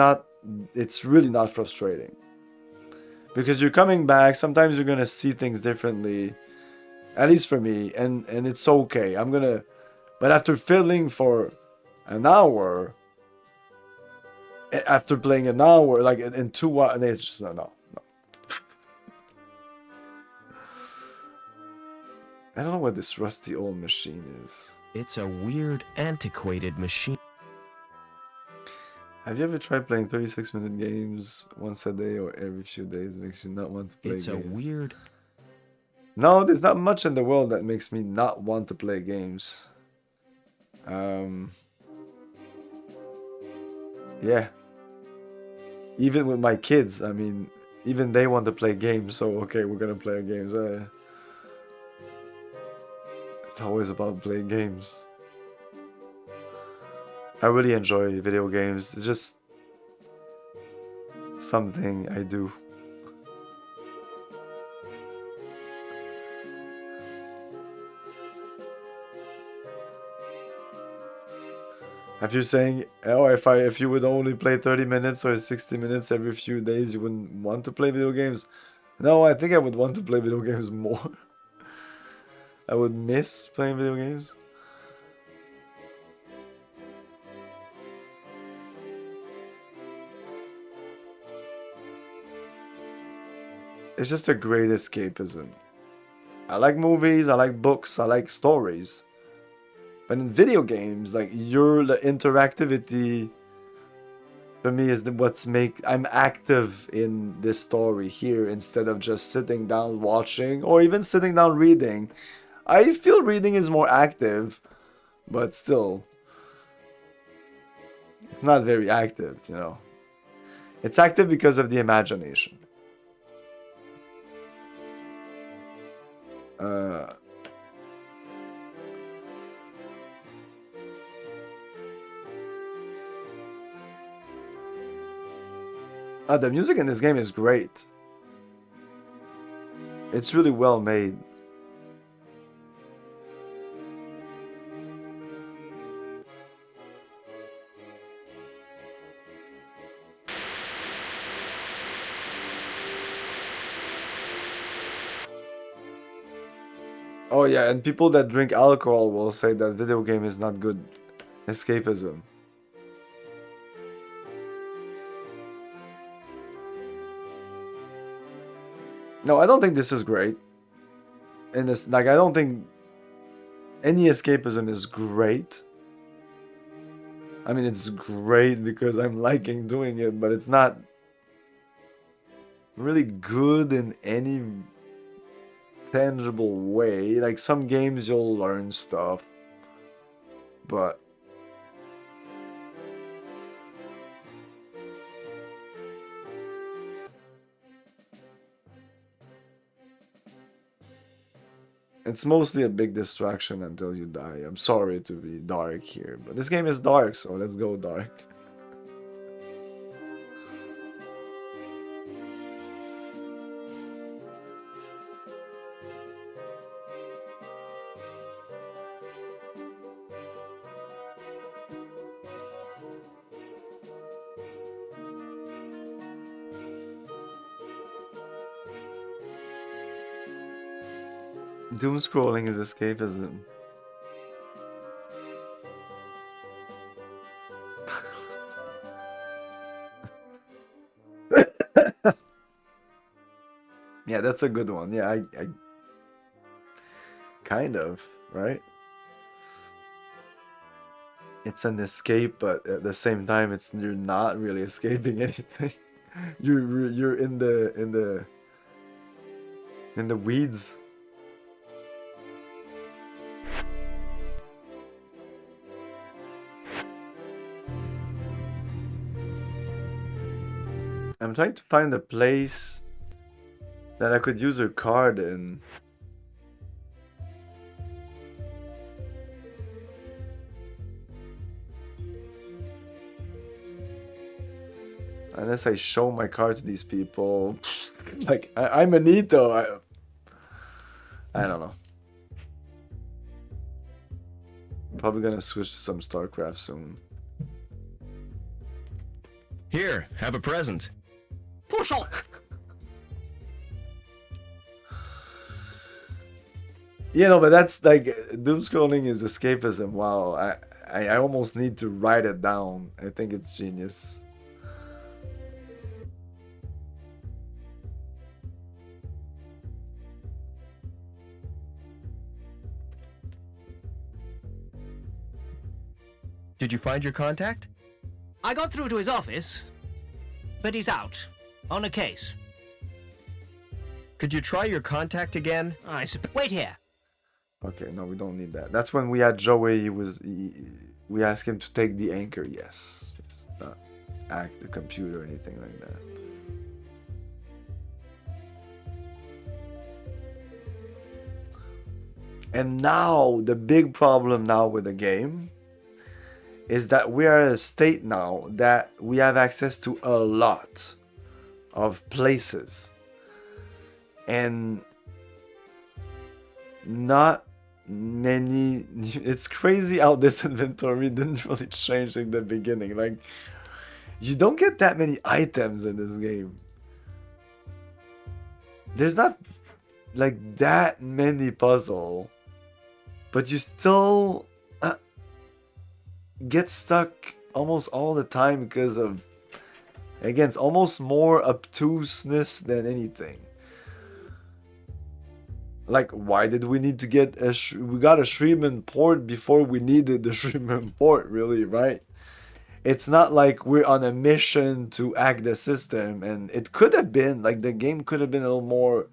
really not frustrating. Because you're coming back, sometimes you're gonna see things differently, at least for me, and it's okay. But after fiddling for an hour, after playing an hour, like in 2 hours, it's just no. I don't know what this rusty old machine is. It's a weird, antiquated machine. Have you ever tried playing 36-minute games once a day or every few days? It makes you not want to play games. It's a weird... No, there's not much in the world that makes me not want to play games. Yeah. Even with my kids, I mean, even they want to play games, so okay, we're gonna play games. It's always about playing games. I really enjoy video games. It's just something I do. If you're saying, oh, if you would only play 30 minutes or 60 minutes every few days, you wouldn't want to play video games? No, I think I would want to play video games more. I would miss playing video games. It's just a great escapism. I like movies, I like books, I like stories. But in video games, like, the interactivity for me is I'm active in this story here instead of just sitting down watching or even sitting down reading. I feel reading is more active, but still, it's not very active, you know. It's active because of the imagination. The music in this game is great. It's really well made. Oh yeah, and people that drink alcohol will say that video game is not good escapism. No, I don't think this is great. In this, like, I don't think any escapism is great. I mean, it's great because I'm liking doing it, but it's not really good in any tangible way. Like, some games you'll learn stuff, but it's mostly a big distraction until you die. I'm sorry to be dark here, but this game is dark, so let's go dark. Doom scrolling is escapism. Yeah, that's a good one. Yeah, I kind of, right? It's an escape, but at the same time, you're not really escaping anything. You're in the weeds. I'm trying to find a place that I could use her card in. Unless I show my card to these people. Like, I'm Anito. I don't know. Probably gonna switch to some StarCraft soon. Here, have a present. Push on! Yeah, no, but that's like, doom scrolling is escapism. Wow, I almost need to write it down. I think it's genius. Did you find your contact? I got through to his office, but he's out on a case. Could you try your contact again? Wait here. Okay, no, we don't need that. That's when we had Joey. We asked him to take the anchor. Yes, not hack the computer or anything like that. And now the big problem now with the game is that we are at a state now that we have access to a lot of places and not many. It's crazy how this inventory didn't really change in the beginning. Like, you don't get that many items in this game. There's not like that many puzzles, but you still get stuck almost all the time because of, again, it's almost more obtuseness than anything. Like, why did we need to get we got a Shreeman port before we needed the Shreeman port, really, right? It's not like we're on a mission to hack the system, and it could have been, like, the game could have been a little more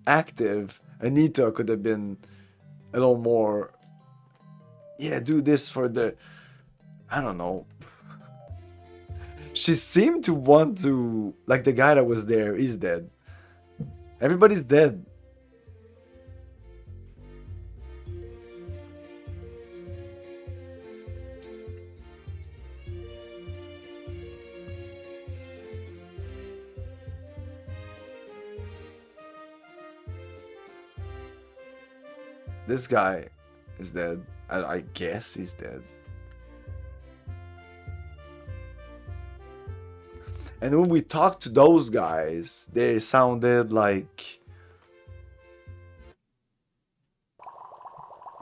active. Anita could have been a little more, yeah, do this for the, I don't know. She seemed to want to, like, the guy that was there is dead. Everybody's dead. This guy is dead. I guess he's dead. And when we talked to those guys, they sounded like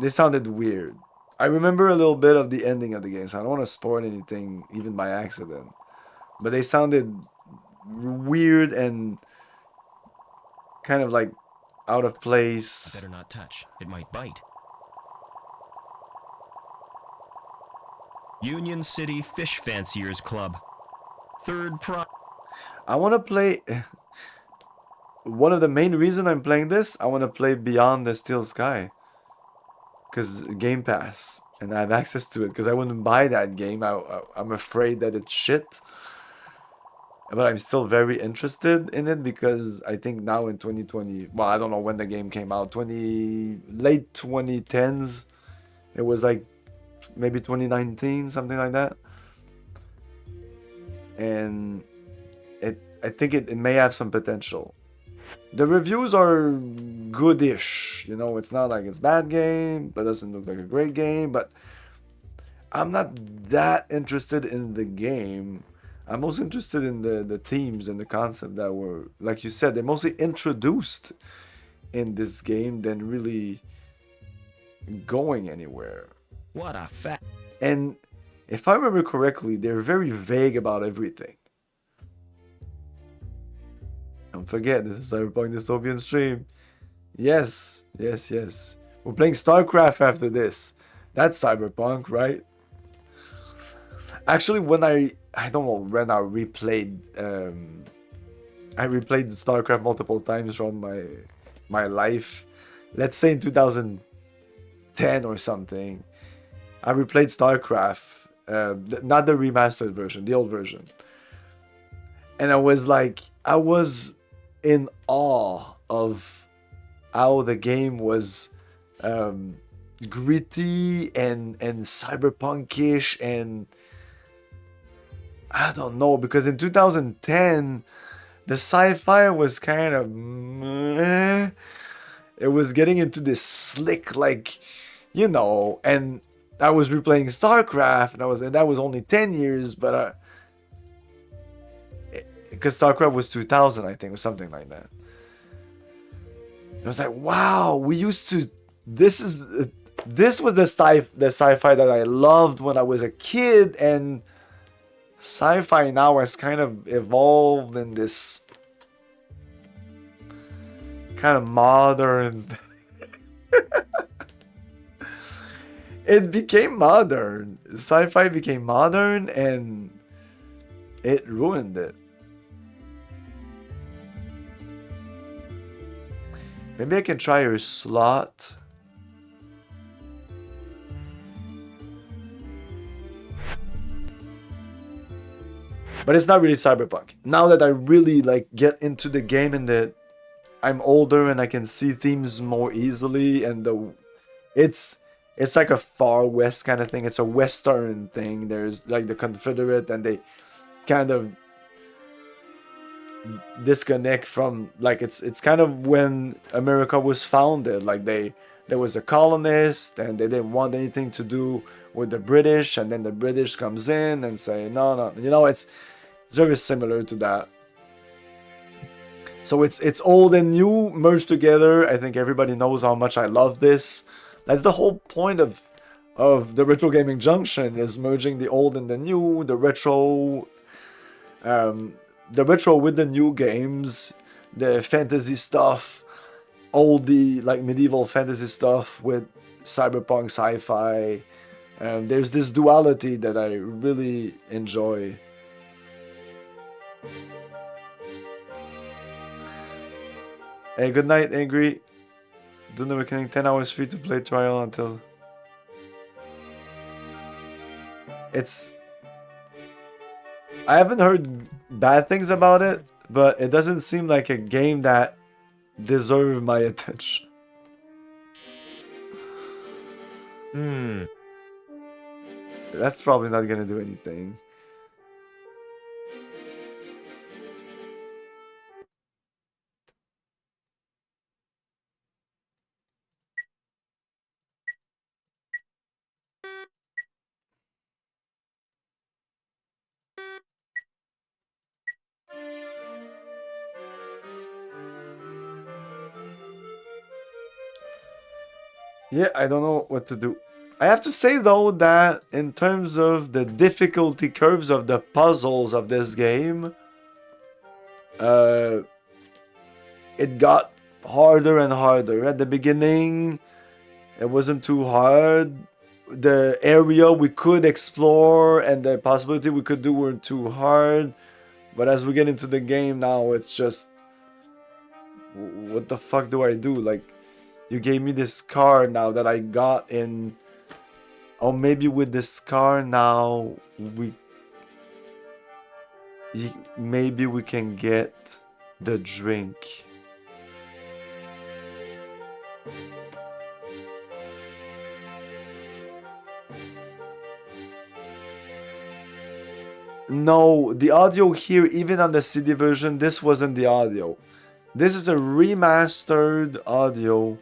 They sounded weird. I remember a little bit of the ending of the game, so I don't want to spoil anything, even by accident. But they sounded weird and kind of like out of place. Better not touch. It might bite. Union City Fish Fanciers Club. Third prize. I want to play... One of the main reasons I'm playing this, I want to play Beyond the Steel Sky. Because Game Pass. And I have access to it. Because I wouldn't buy that game. I'm afraid that it's shit. But I'm still very interested in it. Because I think now in 2020... Well, I don't know when the game came out. Late 2010s. It was like... Maybe 2019. Something like that. And... I think it may have some potential. The reviews are goodish, you know, it's not like it's a bad game, but doesn't look like a great game, but I'm not that interested in the game. I'm most interested in the themes and the concept that were, like you said, they're mostly introduced in this game than really going anywhere. What a fact. And if I remember correctly, they're very vague about everything. Don't forget, this is Cyberpunk Dystopian Stream. Yes, yes, yes. We're playing StarCraft after this. That's Cyberpunk, right? Actually, when I don't know when I replayed StarCraft multiple times from my life. Let's say in 2010 or something. I replayed StarCraft, not the remastered version, the old version. And I was in awe of how the game was gritty and cyberpunkish, and I don't know, because in 2010 the sci-fi was kind of meh. It was getting into this slick, like, you know, and I was replaying StarCraft, and that was only 10 years, but because StarCraft was 2000, I think, or something like that. I was like, wow, we used to... This was the sci-fi that I loved when I was a kid, and sci-fi now has kind of evolved in this kind of modern... It became modern. Sci-fi became modern, and it ruined it. Maybe I can try your slot. But it's not really Cyberpunk. Now that I really like get into the game and that I'm older and I can see themes more easily, and it's like a Far West kind of thing. It's a Western thing. There's like the Confederate, and they kind of disconnect from, like, it's kind of when America was founded. Like there was a colonist, and they didn't want anything to do with the British, and then the British comes in and say no, you know, it's very similar to that. So it's old and new merged together. I think everybody knows how much I love this. That's the whole point of the Retro Gaming Junction, is merging the old and the new, the retro with the new games, the fantasy stuff, oldie, like medieval fantasy stuff with cyberpunk sci-fi. There's this duality that I really enjoy. Hey, good night, Angry. Doom the Reckoning, 10 hours free to play trial until... I haven't heard bad things about it, but it doesn't seem like a game that deserves my attention. That's probably not gonna do anything. Yeah, I don't know what to do. I have to say though that in terms of the difficulty curves of the puzzles of this game, it got harder and harder. At the beginning, it wasn't too hard. The area we could explore and the possibility we could do weren't too hard. But as we get into the game now, it's just... what the fuck do I do? Like, you gave me this car now that I got in... oh, maybe with this car now, maybe we can get the drink. No, the audio here, even on the CD version, this wasn't the audio. This is a remastered audio.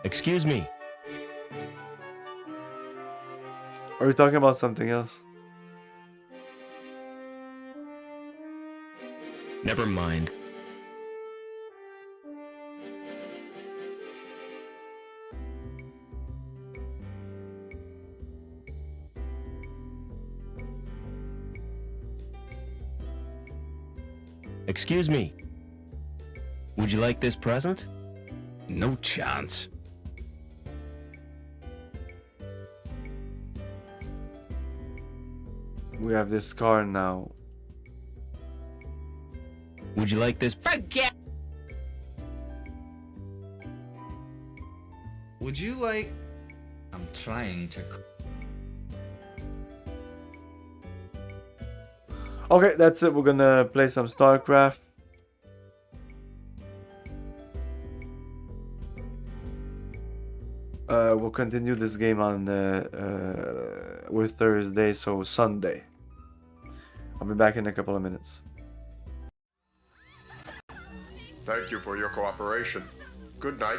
Excuse me. Are we talking about something else? Never mind. Excuse me. Would you like this present? No chance. We have this car now. Would you like this? Forget. Would you like... I'm trying to... Okay, that's it. We're gonna play some StarCraft. We'll continue this game on with Thursday, so Sunday. I'll be back in a couple of minutes. Thank you for your cooperation. Good night.